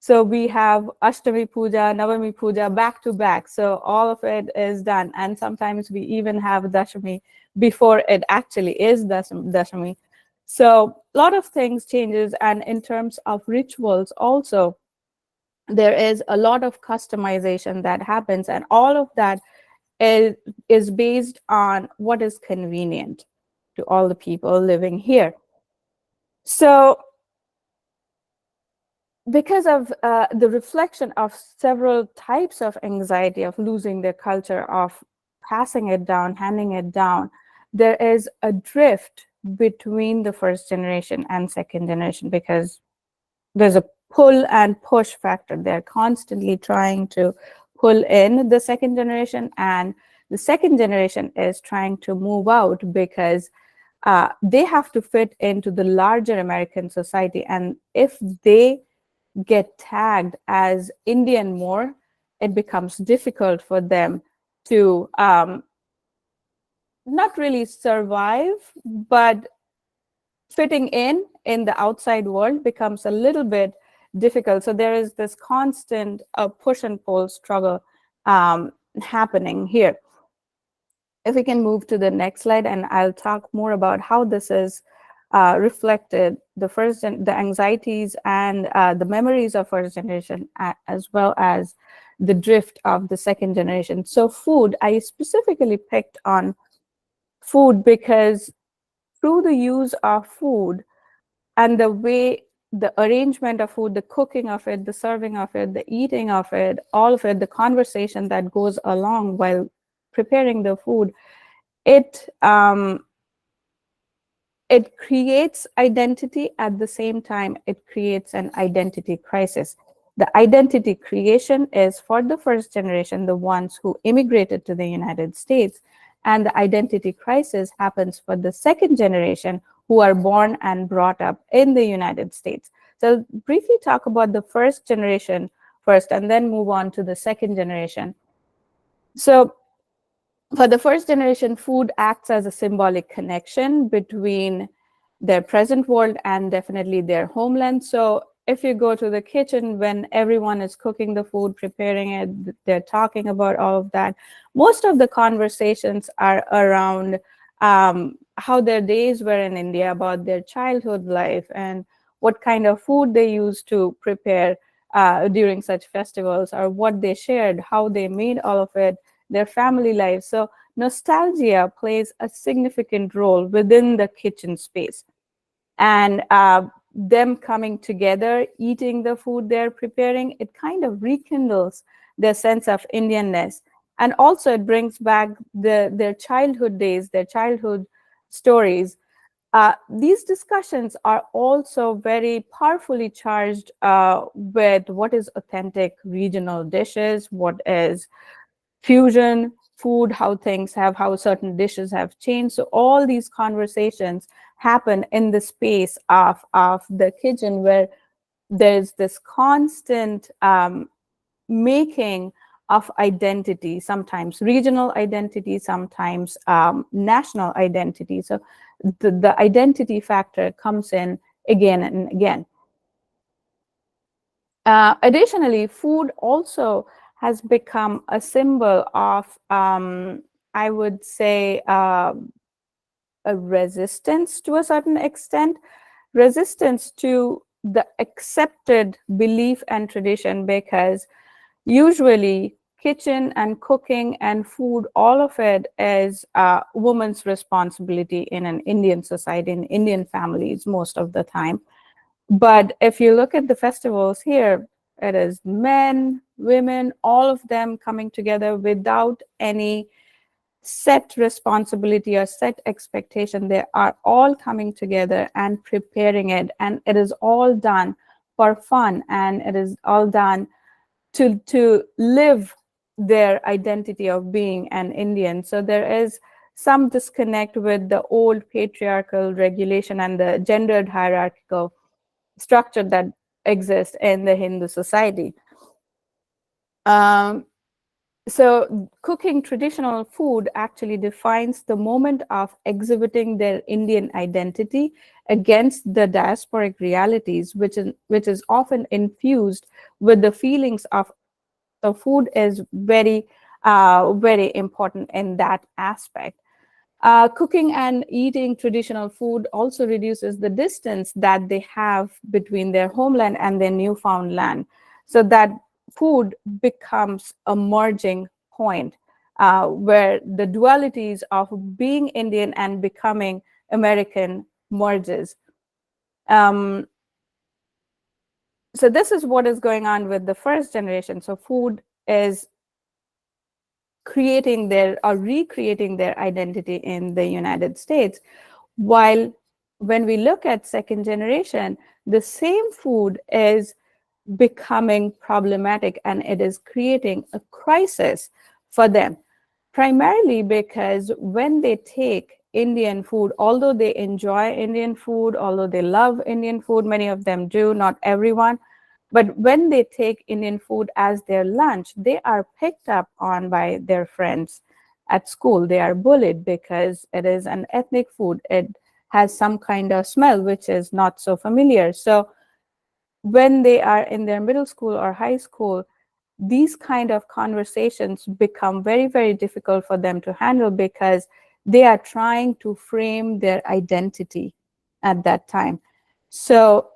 So we have Ashtami Puja, Navami Puja back to back. So all of it is done. And sometimes we even have Dashami before it actually is Dashami. So a lot of things changes. And in terms of rituals also, there is a lot of customization that happens. And all of that is based on what is convenient to all the people living here. So because of the reflection of several types of anxiety, of losing their culture, of passing it down, handing it down, there is a drift between the first generation and second generation, because there's a pull and push factor. They're constantly trying to pull in the second generation, and the second generation is trying to move out because they have to fit into the larger American society. And if they get tagged as Indian more, it becomes difficult for them to not really survive, but fitting in the outside world becomes a little bit difficult. So there is this constant push and pull struggle happening here. If we can move to the next slide, and I'll talk more about how this is reflected, the anxieties and the memories of first generation, as well as the drift of the second generation. So food, I specifically picked on food because through the use of food and the way the arrangement of food, the cooking of it, the serving of it, the eating of it, all of it, the conversation that goes along while preparing the food, it creates identity. At the same time, it creates an identity crisis. The identity creation is for the first generation, the ones who immigrated to the United States, and the identity crisis happens for the second generation who are born and brought up in the United States. So briefly talk about the first generation first, and then move on to the second generation. So for the first generation, food acts as a symbolic connection between their present world and definitely their homeland. So if you go to the kitchen, when everyone is cooking the food, preparing it, they're talking about all of that. Most of the conversations are around how their days were in India, about their childhood life, and what kind of food they used to prepare during such festivals, or what they shared, how they made all of it, their family life. So nostalgia plays a significant role within the kitchen space. And them coming together, eating the food they're preparing, it kind of rekindles their sense of Indianness. And also it brings back their childhood days, their childhood stories. These discussions are also very powerfully charged with what is authentic regional dishes, what is fusion food, how certain dishes have changed. So all these conversations happen in the space of the kitchen, where there's this constant making of identity, sometimes regional identity, sometimes national identity. So the identity factor comes in again and again. Additionally, food also has become a symbol of, I would say, a resistance to a certain extent, resistance to the accepted belief and tradition, because usually kitchen and cooking and food, all of it is a woman's responsibility in an Indian society, in Indian families most of the time. But if you look at the festivals here, it is men, women, all of them coming together without any set responsibility or set expectation. They are all coming together and preparing it. And it is all done for fun. And it is all done to live their identity of being an Indian. So there is some disconnect with the old patriarchal regulation and the gendered hierarchical structure that exists in the Hindu society. So cooking traditional food actually defines the moment of exhibiting their Indian identity against the diasporic realities, which is often infused with the feelings of. So food is very, very important in that aspect. Cooking and eating traditional food also reduces the distance that they have between their homeland and their newfound land. So that food becomes a merging point where the dualities of being Indian and becoming American merges. So this is what is going on with the first generation. So food is creating their or recreating their identity in the United States, while when we look at second generation, the same food is becoming problematic and it is creating a crisis for them, primarily because when they take Indian food, although they enjoy Indian food, although they love Indian food, many of them do, not everyone, but when they take Indian food as their lunch, they are picked up on by their friends at school. They are bullied because it is an ethnic food. It has some kind of smell which is not so familiar. So when they are in their middle school or high school, these kind of conversations become very, very difficult for them to handle because they are trying to frame their identity at that time. So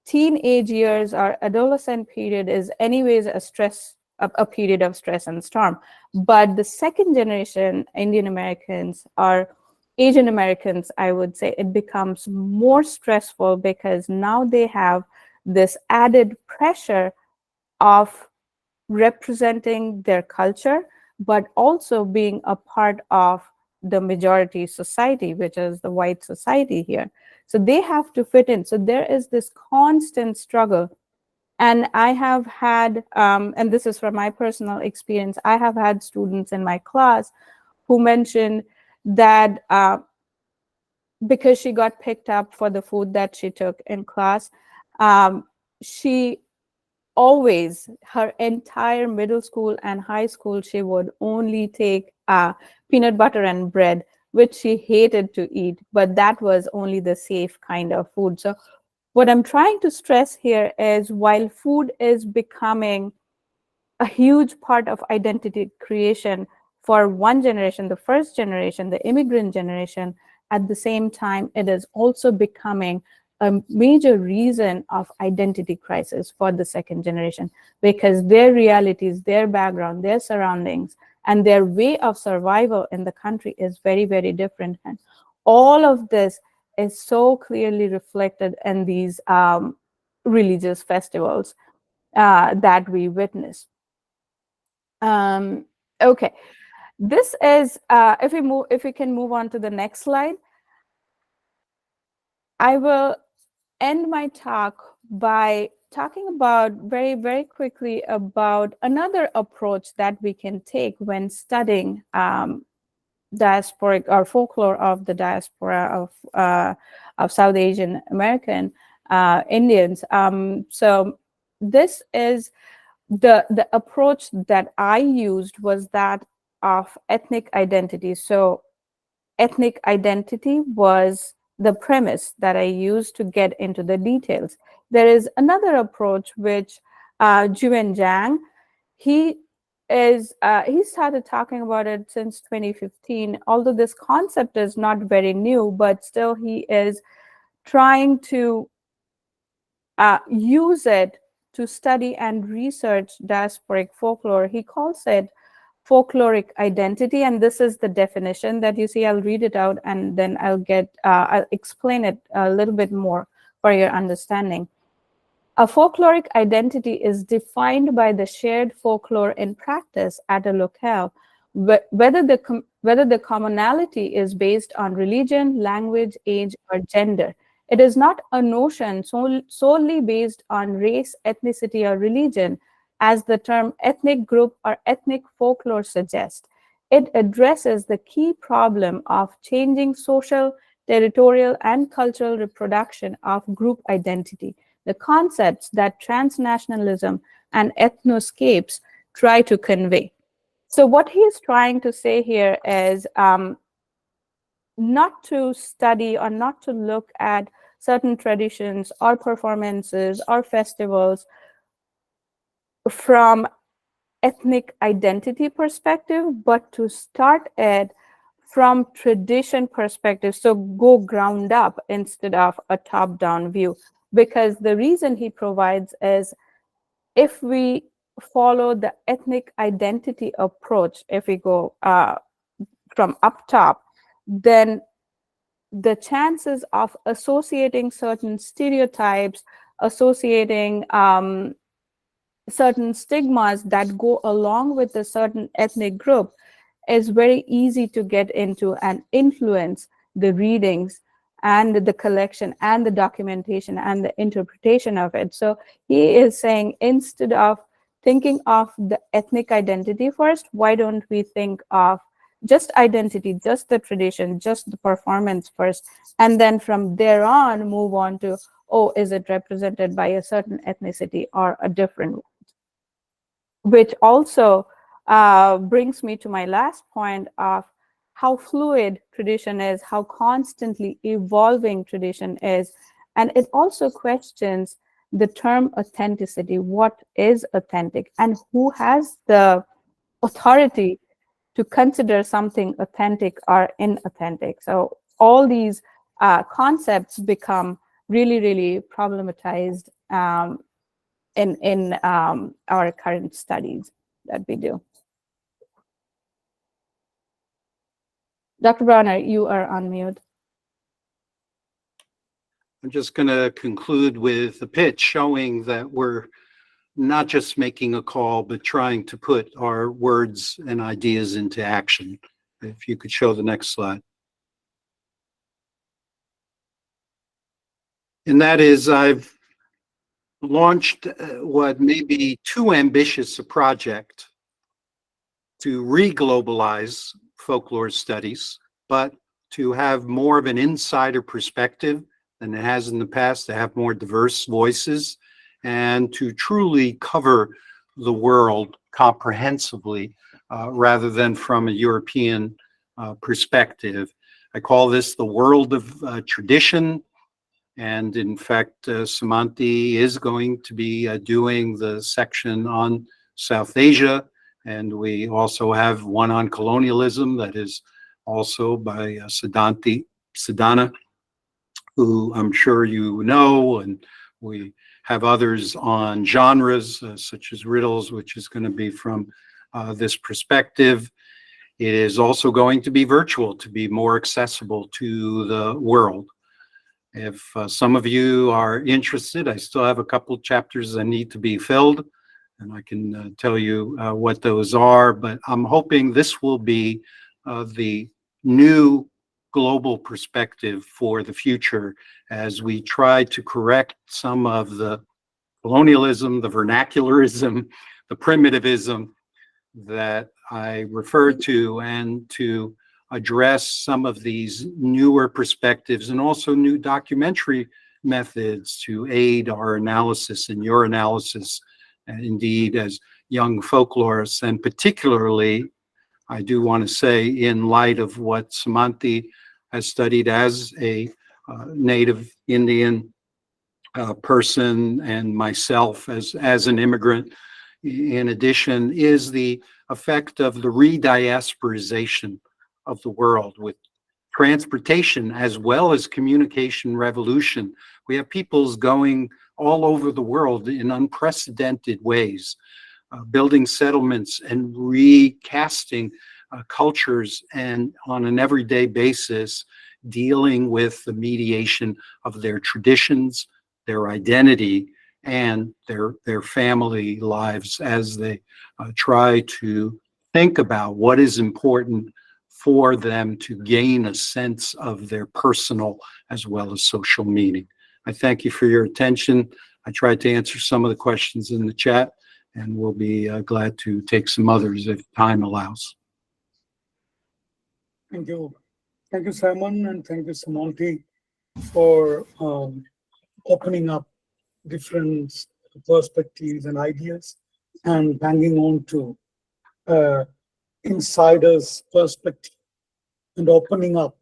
teenage years or adolescent period is anyways a period of stress and storm. But the second generation Indian Americans or Asian Americans, I would say, it becomes more stressful because now they have this added pressure of representing their culture, but also being a part of the majority society, which is the white society here. So they have to fit in. So there is this constant struggle. And I have had, and this is from my personal experience, I have had students in my class who mentioned that because she got picked up for the food that she took in class, she always, her entire middle school and high school, she would only take peanut butter and bread, which she hated to eat, but that was only the safe kind of food. So what I'm trying to stress here is while food is becoming a huge part of identity creation for one generation, the first generation, the immigrant generation, at the same time, it is also becoming a major reason of identity crisis for the second generation because their realities, their background, their surroundings, and their way of survival in the country is very, very different. And all of this is so clearly reflected in these religious festivals that we witness. Okay, this is if we can move on to the next slide. I will end my talk by talking about very, very quickly about another approach that we can take when studying diasporic or folklore of the diaspora of South Asian American Indians. So this is the approach that I used was that of ethnic identity. So ethnic identity was the premise that I used to get into the details. There is another approach which Juan Zhang, he started talking about it since 2015, although this concept is not very new, but still he is trying to use it to study and research diasporic folklore. He calls it folkloric identity, and this is the definition that you see. I'll read it out and then I'll explain it a little bit more for your understanding. A folkloric identity is defined by the shared folklore in practice at a locale, whether the commonality is based on religion, language, age, or gender. It is not a notion solely based on race, ethnicity, or religion, as the term ethnic group or ethnic folklore suggests. it addresses the key problem of changing social, territorial, and cultural reproduction of group identity, the concepts that transnationalism and ethnoscapes try to convey. So what he is trying to say here is not to study or not to look at certain traditions or performances or festivals from ethnic identity perspective, but to start it from tradition perspective. So go ground up instead of a top-down view. Because the reason he provides is if we follow the ethnic identity approach, if we go from up top, then the chances of associating certain stereotypes, associating certain stigmas that go along with a certain ethnic group is very easy to get into and influence the readings and the collection and the documentation and the interpretation of it. So he is saying, instead of thinking of the ethnic identity first, why don't we think of just identity, just the tradition, just the performance first, and then from there on move on to, oh, is it represented by a certain ethnicity or a different one? Which also brings me to my last point of how fluid tradition is, how constantly evolving tradition is. And it also questions the term authenticity. What is authentic and who has the authority to consider something authentic or inauthentic? So all these concepts become really, really problematized in our current studies that we do. Dr. Bronner, you are on mute. I'm just going to conclude with a pitch showing that we're not just making a call, but trying to put our words and ideas into action. If you could show the next slide. And that is, I've launched what may be too ambitious a project to re-globalize folklore studies, but to have more of an insider perspective than it has in the past, to have more diverse voices, and to truly cover the world comprehensively rather than from a European perspective. I call this the world of tradition. And in fact, Semontee is going to be doing the section on South Asia. And we also have one on colonialism that is also by Sadhana, who I'm sure you know. And we have others on genres such as riddles, which is going to be from this perspective. It is also going to be virtual to be more accessible to the world. If some of you are interested, I still have a couple chapters that need to be filled, and I can tell you what those are, but I'm hoping this will be the new global perspective for the future as we try to correct some of the colonialism, the vernacularism, the primitivism that I referred to, and to address some of these newer perspectives and also new documentary methods to aid our analysis and your analysis, and indeed as young folklorists. And particularly, I do want to say, in light of what Semontee has studied as a native Indian person, and myself as an immigrant, in addition, is the effect of the re-diasporization of the world with transportation as well as communication revolution. We have peoples going all over the world in unprecedented ways, building settlements and recasting cultures, and on an everyday basis dealing with the mediation of their traditions, their identity, and their family lives as they try to think about what is important for them to gain a sense of their personal as well as social meaning. I thank you for your attention. I tried to answer some of the questions in the chat, and we'll be glad to take some others if time allows. Thank you. Thank you, Simon, and thank you, Semontee, for opening up different perspectives and ideas and hanging on to insiders' perspective and opening up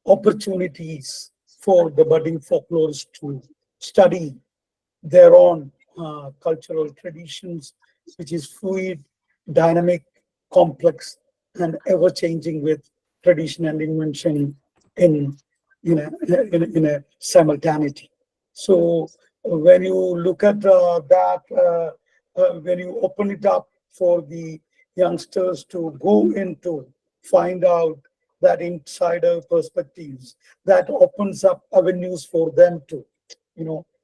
opportunities for the budding folklorists to study their own cultural traditions, which is fluid, dynamic, complex, and ever-changing with tradition and invention in a simultaneity. So when you look at that, when you open it up for the youngsters to go into, find out that insider perspectives, that opens up avenues for them to,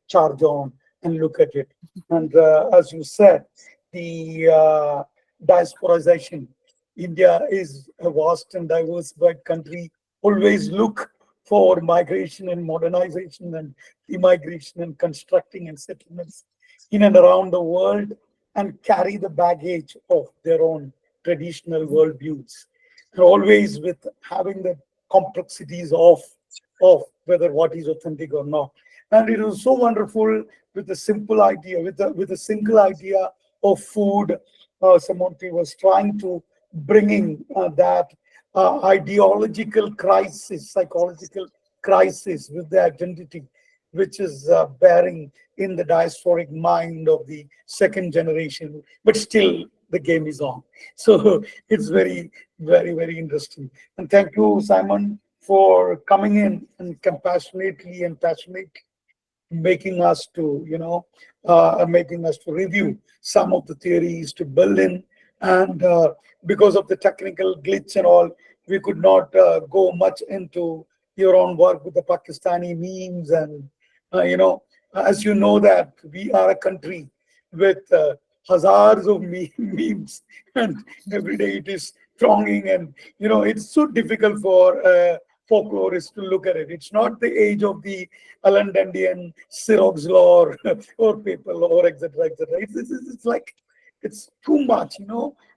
charge on and look at it. And as you said, the diasporization. India is a vast and diversified country. Always look for migration and modernization and immigration and constructing and settlements in and around the world, and carry the baggage of their own traditional worldviews. And always with having the complexities of whether what is authentic or not. And it was so wonderful with the simple idea, with a single idea of food. Semontee was trying to bringing that ideological crisis, psychological crisis with the identity, which is bearing in the diasporic mind of the second generation, but still the game is on. So it's very, very, very interesting. And thank you, Simon, for coming in and compassionately and passionately making us to, making us to review some of the theories, to build in. And because of the technical glitch and all, we could not go much into your own work with the Pakistani memes. And, as you know that we are a country with hazards of memes, and every day it is thronging. And, it's so difficult for folklorists to look at it. It's not the age of the Londonian Xerox law or paper law, or etc. It's like, it's too much,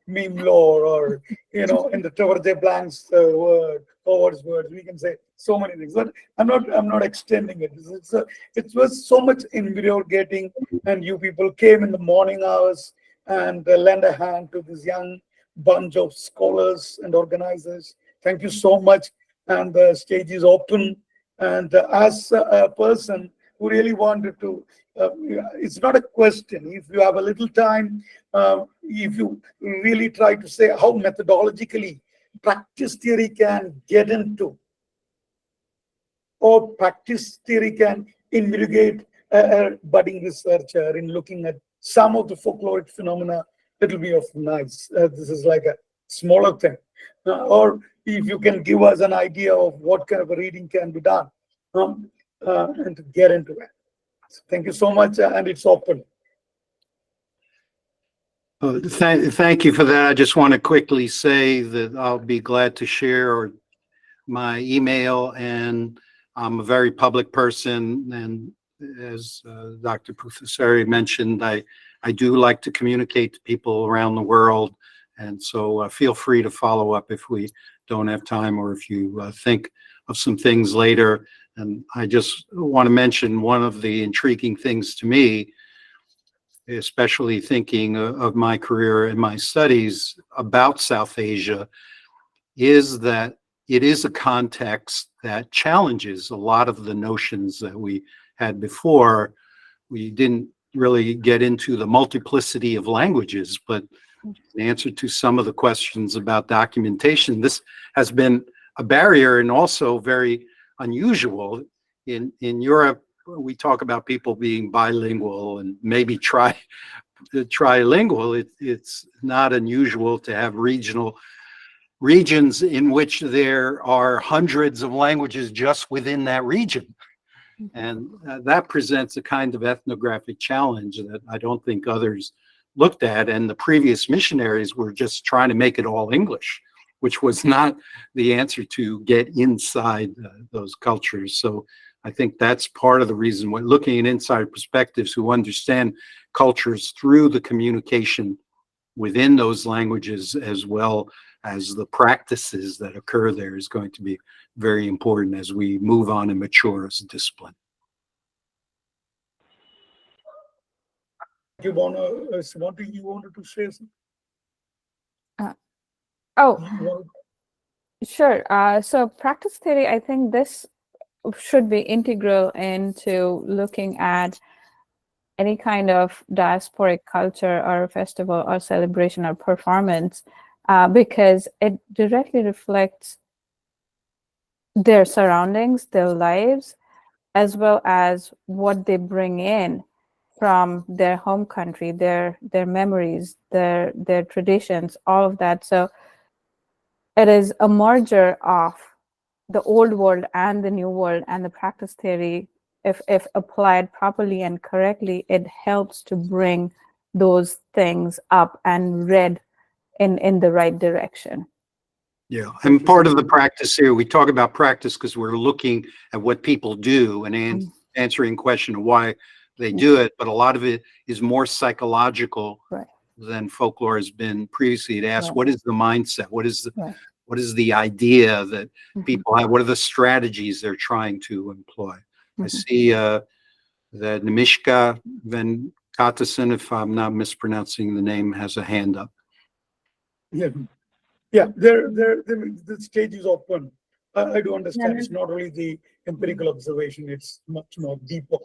meme lore, or in the Towards Blank's word, Howard's words, we can say so many things. But I'm not extending it. It was so much invigorating, and you people came in the morning hours and lend a hand to this young bunch of scholars and organizers. Thank you so much. And the stage is open. And as a person who really wanted to, it's not a question. If you have a little time, if you really try to say how methodologically practice theory can get into, or practice theory can invigorate a budding researcher in looking at some of the folkloric phenomena, it will be of nice. This is like a smaller thing. Or if you can give us an idea of what kind of a reading can be done, and to get into it. So thank you so much, and it's open. Thank you for that. I just want to quickly say that I'll be glad to share my email, and I'm a very public person. And as Dr. Puthussery mentioned, I do like to communicate to people around the world. And so feel free to follow up if we don't have time, or if you think of some things later. And I just want to mention one of the intriguing things to me, especially thinking of my career and my studies about South Asia, is that it is a context that challenges a lot of the notions that we had before. We didn't really get into the multiplicity of languages, but in answer to some of the questions about documentation, this has been a barrier and also very unusual. In Europe, we talk about people being bilingual and maybe trilingual. It's not unusual to have regions in which there are hundreds of languages just within that region. And that presents a kind of ethnographic challenge that I don't think others looked at. And the previous missionaries were just trying to make it all English, which was not the answer to get inside those cultures. So I think that's part of the reason when looking at inside perspectives who understand cultures through the communication within those languages, as well as the practices that occur there is going to be very important as we move on and mature as a discipline. You Semontee, you wanted to say something? Oh, You wanted- sure. So practice theory, I think this should be integral into looking at any kind of diasporic culture or festival or celebration or performance, because it directly reflects their surroundings, their lives, as well as what they bring in from their home country, their memories, their traditions, all of that. So it is a merger of the old world and the new world, and the practice theory, if applied properly and correctly, it helps to bring those things up and read in the right direction. Yeah, and part of the practice here, we talk about practice because we're looking at what people do and answering question of why they do it, but a lot of it is more psychological than folklore has been previously. It asks, what is the mindset? What is the idea that people have? What are the strategies they're trying to employ? I see that Nimishka Venkatasan, if I'm not mispronouncing the name, has a hand up. Yeah, the stage is open. I do understand it's not only the empirical observation, it's much more deeper.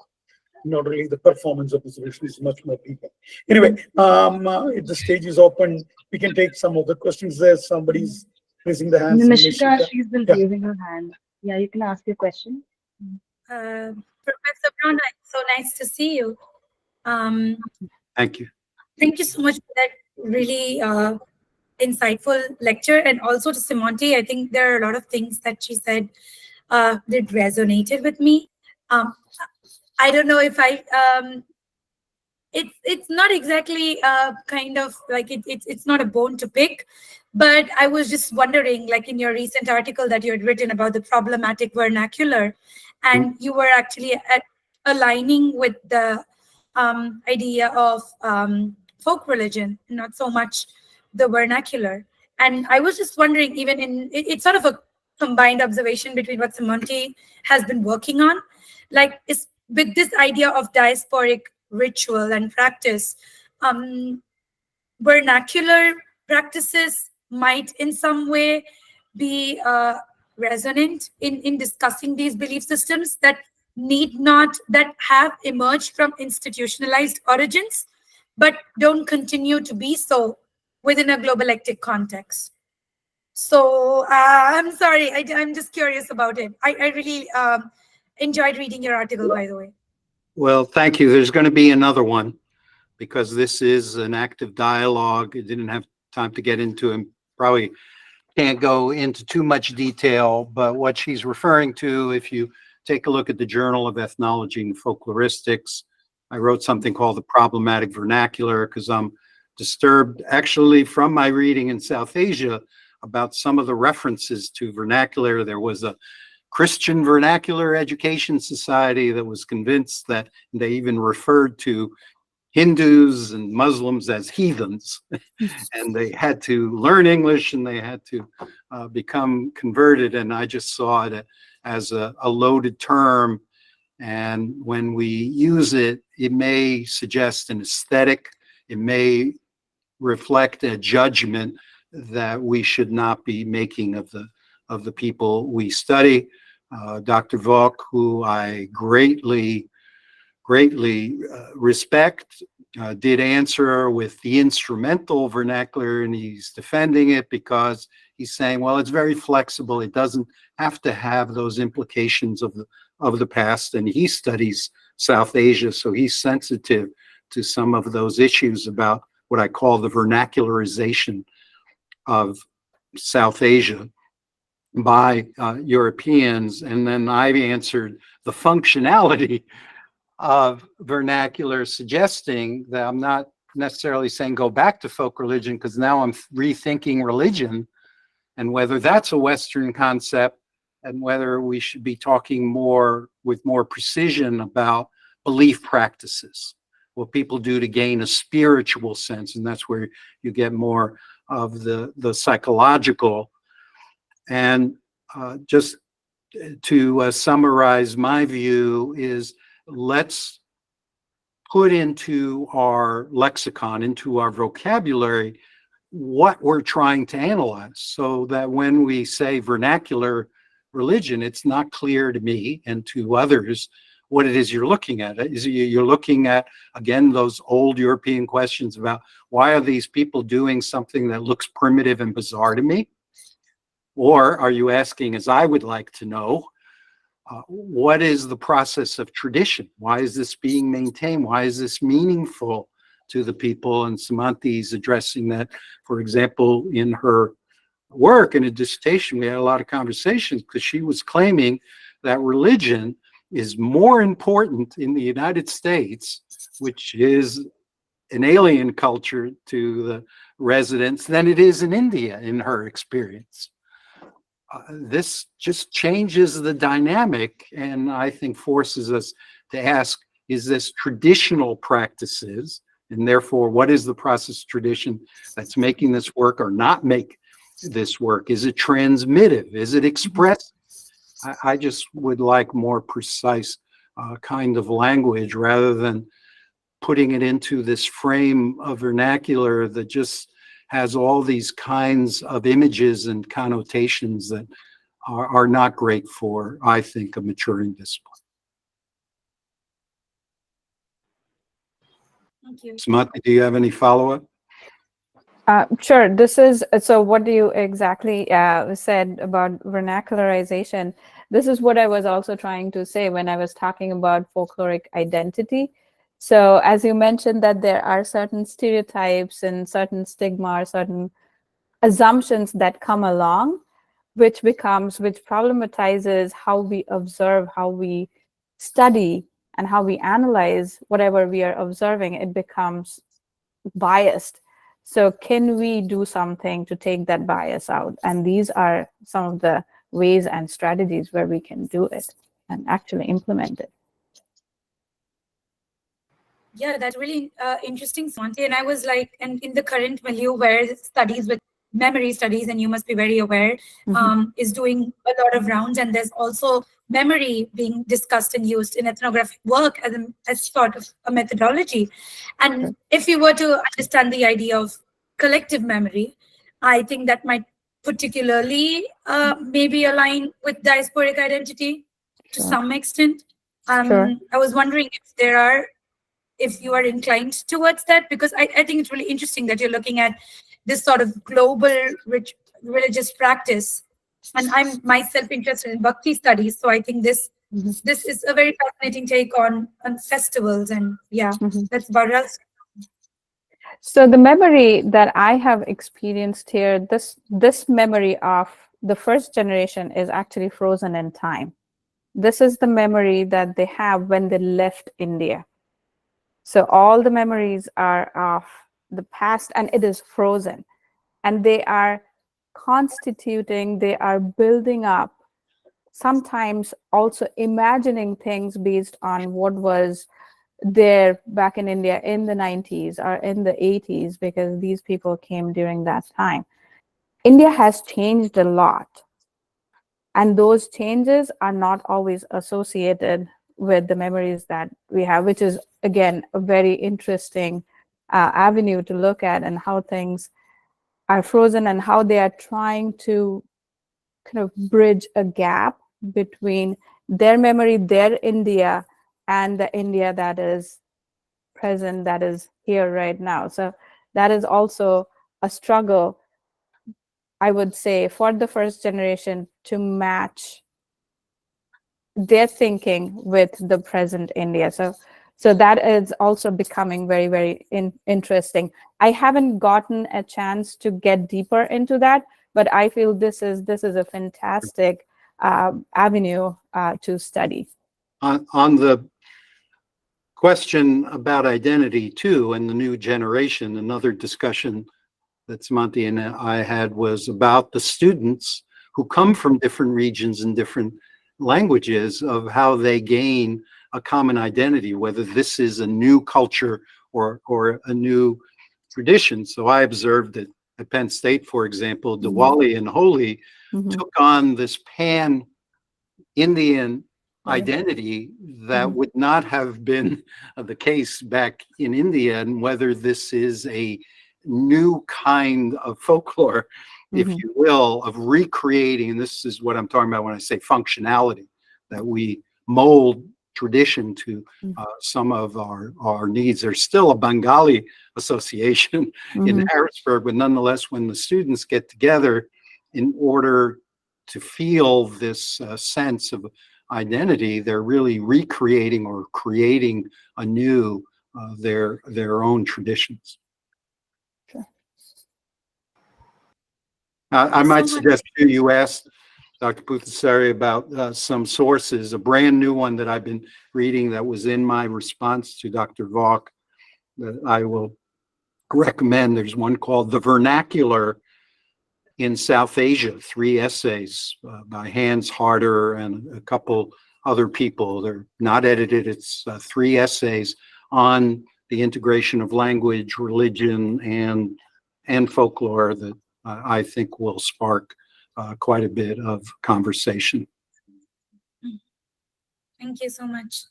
Not really the performance observation, is much more deeper. Anyway, if the stage is open, we can take some of the questions there. Somebody's raising the hand. Nimishka, she's been raising her hand. Yeah, you can ask your question. Professor Bronner, so nice to see you. Thank you. Thank you so much for that really insightful lecture. And also to Semontee, I think there are a lot of things that she said that resonated with me. I don't know if it's not exactly kind of like it's not a bone to pick, but I was just wondering, like in your recent article that you had written about the problematic vernacular, and you were actually aligning with the idea of folk religion, not so much the vernacular. And I was just wondering, even it's sort of a combined observation between what Semontee has been working on, like is with this idea of diasporic ritual and practice, vernacular practices might in some way be resonant in discussing these belief systems that have emerged from institutionalized origins, but don't continue to be so within a globalistic context. So I'm sorry, I'm just curious about it. I really enjoyed reading your article, by the way. Well, thank you. There's going to be another one because this is an active dialogue. I didn't have time to get into and probably can't go into too much detail, but what she's referring to, if you take a look at the Journal of Ethnology and Folkloristics, I wrote something called The Problematic Vernacular because I'm disturbed actually from my reading in South Asia about some of the references to vernacular. There was a Christian Vernacular Education Society that was convinced that they even referred to Hindus and Muslims as heathens, and they had to learn English and they had to become converted. And I just saw it as a loaded term. And when we use it, it may suggest an aesthetic. It may reflect a judgment that we should not be making of the people we study. Dr. Volk, who I greatly respect, did answer with the instrumental vernacular, and he's defending it because he's saying, well, it's very flexible. It doesn't have to have those implications of the past. And he studies South Asia, so he's sensitive to some of those issues about what I call the vernacularization of South Asia by Europeans. And then I've answered the functionality of vernacular, suggesting that I'm not necessarily saying go back to folk religion, because now I'm rethinking religion and whether that's a Western concept and whether we should be talking with more precision about belief practices, what people do to gain a spiritual sense. And that's where you get more of the psychological. And just to summarize my view is, let's put into our lexicon, into our vocabulary, what we're trying to analyze, so that when we say vernacular religion, it's not clear to me and to others what it is you're looking at. You're looking at, again, those old European questions about why are these people doing something that looks primitive and bizarre to me? Or are you asking, as I would like to know, what is the process of tradition? Why is this being maintained? Why is this meaningful to the people? And Semontee is addressing that, for example, in her work in a dissertation. We had a lot of conversations because she was claiming that religion is more important in the United States, which is an alien culture to the residents, than it is in India, in her experience. This just changes the dynamic, and I think forces us to ask, is this traditional practices, and therefore what is the process of tradition that's making this work or not make this work? Is it transmittive? Is it expressive? I just would like more precise kind of language, rather than putting it into this frame of vernacular that just has all these kinds of images and connotations that are not great for, I think, a maturing discipline. Thank you. Semontee, do you have any follow-up? Sure. This is, so what you exactly said about vernacularization. This is what I was also trying to say when I was talking about folkloric identity. So as you mentioned, that there are certain stereotypes and certain stigma, certain assumptions that come along, which problematizes how we observe, how we study, and how we analyze whatever we are observing. It becomes biased. So can we do something to take that bias out? And these are some of the ways and strategies where we can do it and actually implement it. Yeah, that's really interesting, Semontee. And I was like, and in the current milieu where studies with memory studies, and you must be very aware, is doing a lot of rounds, and there's also memory being discussed and used in ethnographic work as sort of a methodology. And if you were to understand the idea of collective memory, I think that might particularly maybe align with diasporic identity to some extent. I was wondering if you are inclined towards that, because I think it's really interesting that you're looking at this sort of global religious practice. And I'm myself interested in Bhakti studies, so I think this is a very fascinating take on festivals, and that's about us. So the memory that I have experienced here, this memory of the first generation is actually frozen in time. This is the memory that they have when they left India. So all the memories are of the past, and it is frozen. And they are constituting, they are building up, sometimes also imagining things based on what was there back in India in the 90s or in the 80s, because these people came during that time. India has changed a lot. And those changes are not always associated with the memories that we have, which is, again, a very interesting avenue to look at, and how things are frozen and how they are trying to kind of bridge a gap between their memory, their India, and the India that is present, that is here right now. So that is also a struggle, I would say, for the first generation to match their thinking with the present India. So that is also becoming very, very interesting. I haven't gotten a chance to get deeper into that, but I feel this is a fantastic avenue to study. On the question about identity too, and the new generation, another discussion that Semontee and I had was about the students who come from different regions and different languages, of how they gain a common identity, whether this is a new culture or a new tradition. So I observed that at Penn State, for example, Joly and Joly Mhm. took on this pan-Indian Right. identity that Mhm. would not have been the case back in India, and whether this is a new kind of folklore, if Mhm. you will, of recreating, and this is what I'm talking about when I say functionality, that we mold tradition to some of our needs. There's still a Bengali association in Mhm. Harrisburg, but nonetheless, when the students get together in order to feel this sense of identity, they're really recreating or creating anew their own traditions. Sure. I So might much. suggest too, you asked Dr. Puthussery about some sources. A brand new one that I've been reading that was in my response to Dr. Valk that I will recommend. There's one called The Vernacular in South Asia, 3 essays by Hans Harder and a couple other people. They're not edited. It's 3 essays on the integration of language, religion, and folklore that I think will spark quite a bit of conversation. Thank you so much.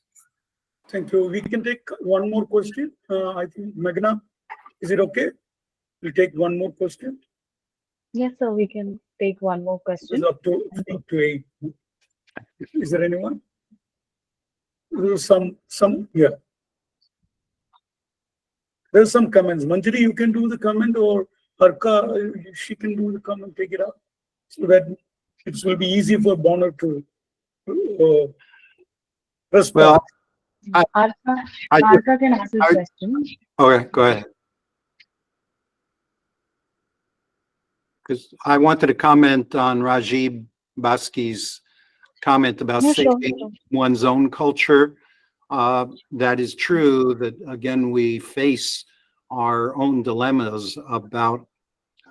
Thank you. We can take one more question. I think, Meghna, is it okay? We'll take one more question. Yes, sir, we can take one more It's question. up to 8. Is there anyone? There's some, yeah. There's some comments. Manjari, you can do the comment, or Harka, she can do the comment, take it up, so that it will be easy for Bronner to respond. Well, Arka can ask the question. Okay, go ahead. Because I wanted to comment on Rajiv Baski's comment about Yeah, sure, saving sure. one's own culture. That is true, that again, we face our own dilemmas about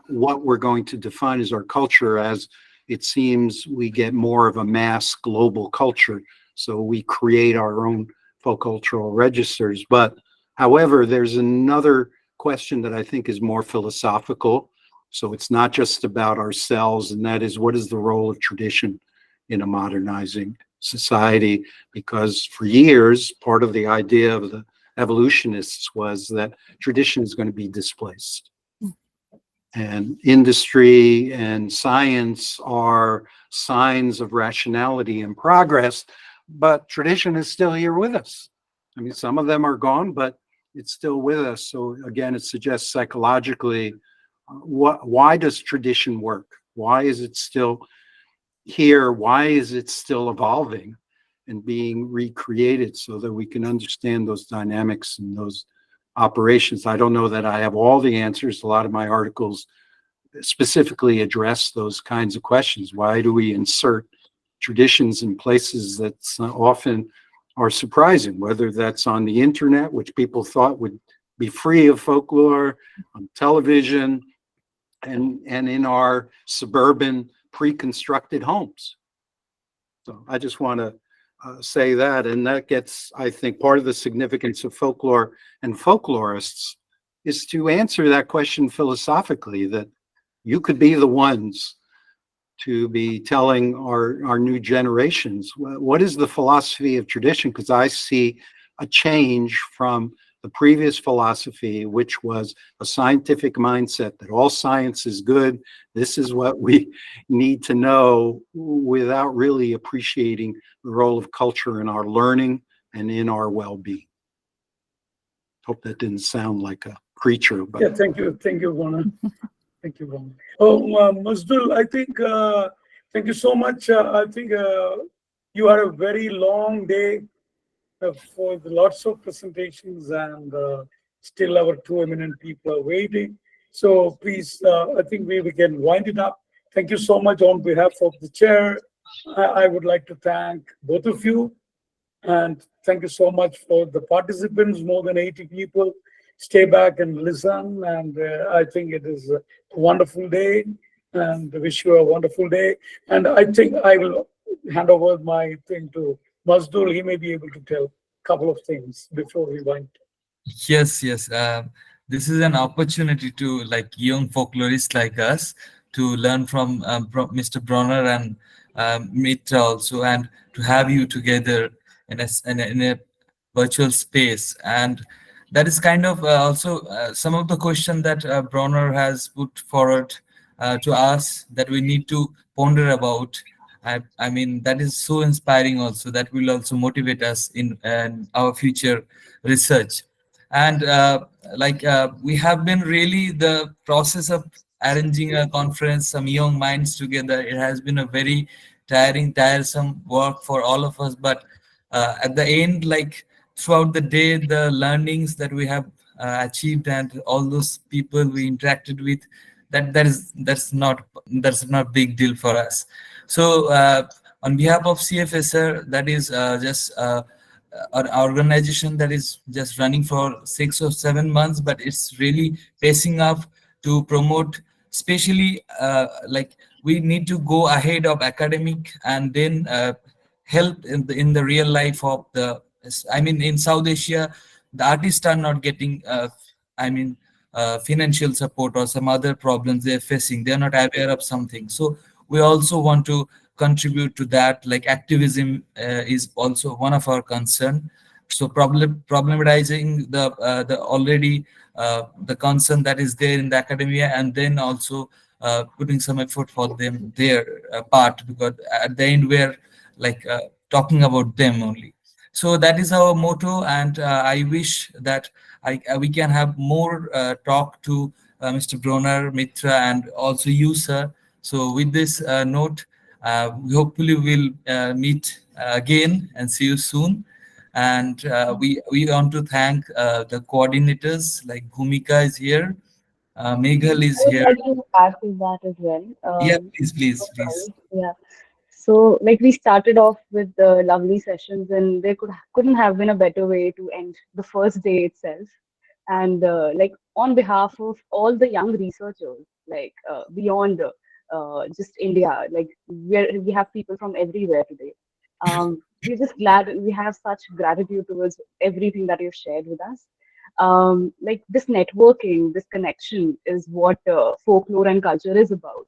what we're going to define as our culture, as it seems we get more of a mass global culture. So we create our own folk cultural registers. But however, there's another question that I think is more philosophical. So it's not just about ourselves, and that is, what is the role of tradition in a modernizing society? Because for years, part of the idea of the evolutionists was that tradition is going to be displaced. And industry and science are signs of rationality and progress, but tradition is still here with us. I mean, some of them are gone, but it's still with us. So again, it suggests psychologically, why does tradition work? Why is it still here? Why is it still evolving and being recreated, so that we can understand those dynamics and those operations? I don't know that I have all the answers. A lot of my articles specifically address those kinds of questions. Why do we insert traditions in places that often are surprising, whether that's on the internet, which people thought would be free of folklore, on television, and in our suburban pre-constructed homes. So I just want to say that, and that gets, I think, part of the significance of folklore and folklorists is to answer that question philosophically, that you could be the ones to be telling our new generations, what is the philosophy of tradition? Because I see a change from the previous philosophy, which was a scientific mindset that all science is good. This is what we need to know, without really appreciating the role of culture in our learning and in our well-being. Hope that didn't sound like a preacher, but Yeah, thank you, Bronner. Thank you, Bronner. Oh, Mazdul, I think, thank you so much. I think you had a very long day for lots of presentations, and still our 2 eminent people are waiting. So please, I think we can wind it up. Thank you so much on behalf of the chair. I would like to thank both of you, and thank you so much for the participants, more than 80 people. Stay back and listen, and I think it is a wonderful day, and I wish you a wonderful day. And I think I will hand over my thing to Mazdul. He may be able to tell a couple of things before we wind. Yes. this is an opportunity to like young folklorists like us to learn from Mr. Bronner and Mitra also, and to have you together in a virtual space. And that is kind of also some of the question that Bronner has put forward to us that we need to ponder about. I mean, that is so inspiring also, that will also motivate us in our future research. And we have been really the process of arranging a conference, some young minds together. It has been a very tiresome work for all of us. But at the end, like throughout the day, the learnings that we have achieved and all those people we interacted with, that's not big deal for us. So on behalf of CFSR, that is just an organization that is just running for 6 or 7 months, but it's really pacing up to promote, especially like we need to go ahead of academic and then help in the real life of the, I mean, in South Asia, the artists are not getting, I mean, financial support or some other problems they're facing. They're not aware of something. So we also want to contribute to that. Like activism is also one of our concern. So problematizing the already the concern that is there in the academia, and then also putting some effort for them their part, because at the end we're like talking about them only. So that is our motto, and I wish that we can have more talk to Mr. Bronner, Mitra, and also you, sir. So with this note, we hopefully will meet again and see you soon. And we want to thank the coordinators, like Bhumika is here, Meghal is I would here. like to add to that as well. Yeah, please. Sorry. Yeah. So, like we started off with the lovely sessions, and there couldn't have been a better way to end the first day itself. And like on behalf of all the young researchers, like beyond just India, like we have people from everywhere today. We're just glad we have such gratitude towards everything that you've shared with us. Like this networking, this connection is what folklore and culture is about.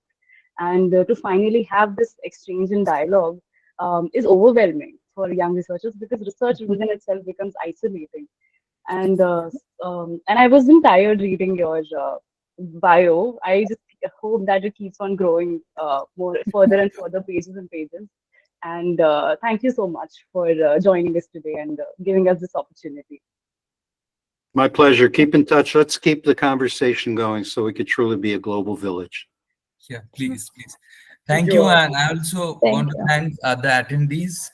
And to finally have this exchange and dialogue is overwhelming for young researchers, because research within itself becomes isolating. And I wasn't tired reading your bio. I just hope that it keeps on growing more further and further, pages and pages. And thank you so much for joining us today and giving us this opportunity. My pleasure. Keep in touch. Let's keep the conversation going so we could truly be a global village. Yeah, please. Thank you. And I also want to thank the attendees.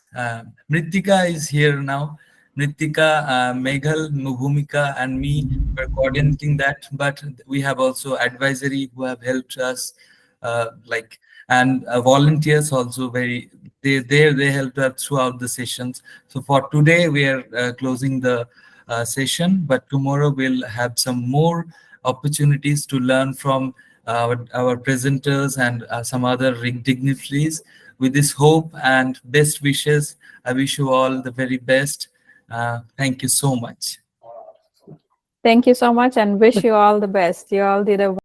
Mritika is here now. Mritika, Meghal, Bhumika, and me were coordinating that. But we have also advisory who have helped us, and volunteers also they helped us throughout the sessions. So for today, we are closing the session, but tomorrow we'll have some more opportunities to learn from our presenters and some other dignitaries. With this hope and best wishes, I wish you all the very best. Thank you so much. Thank you so much and wish you all the best. You all did a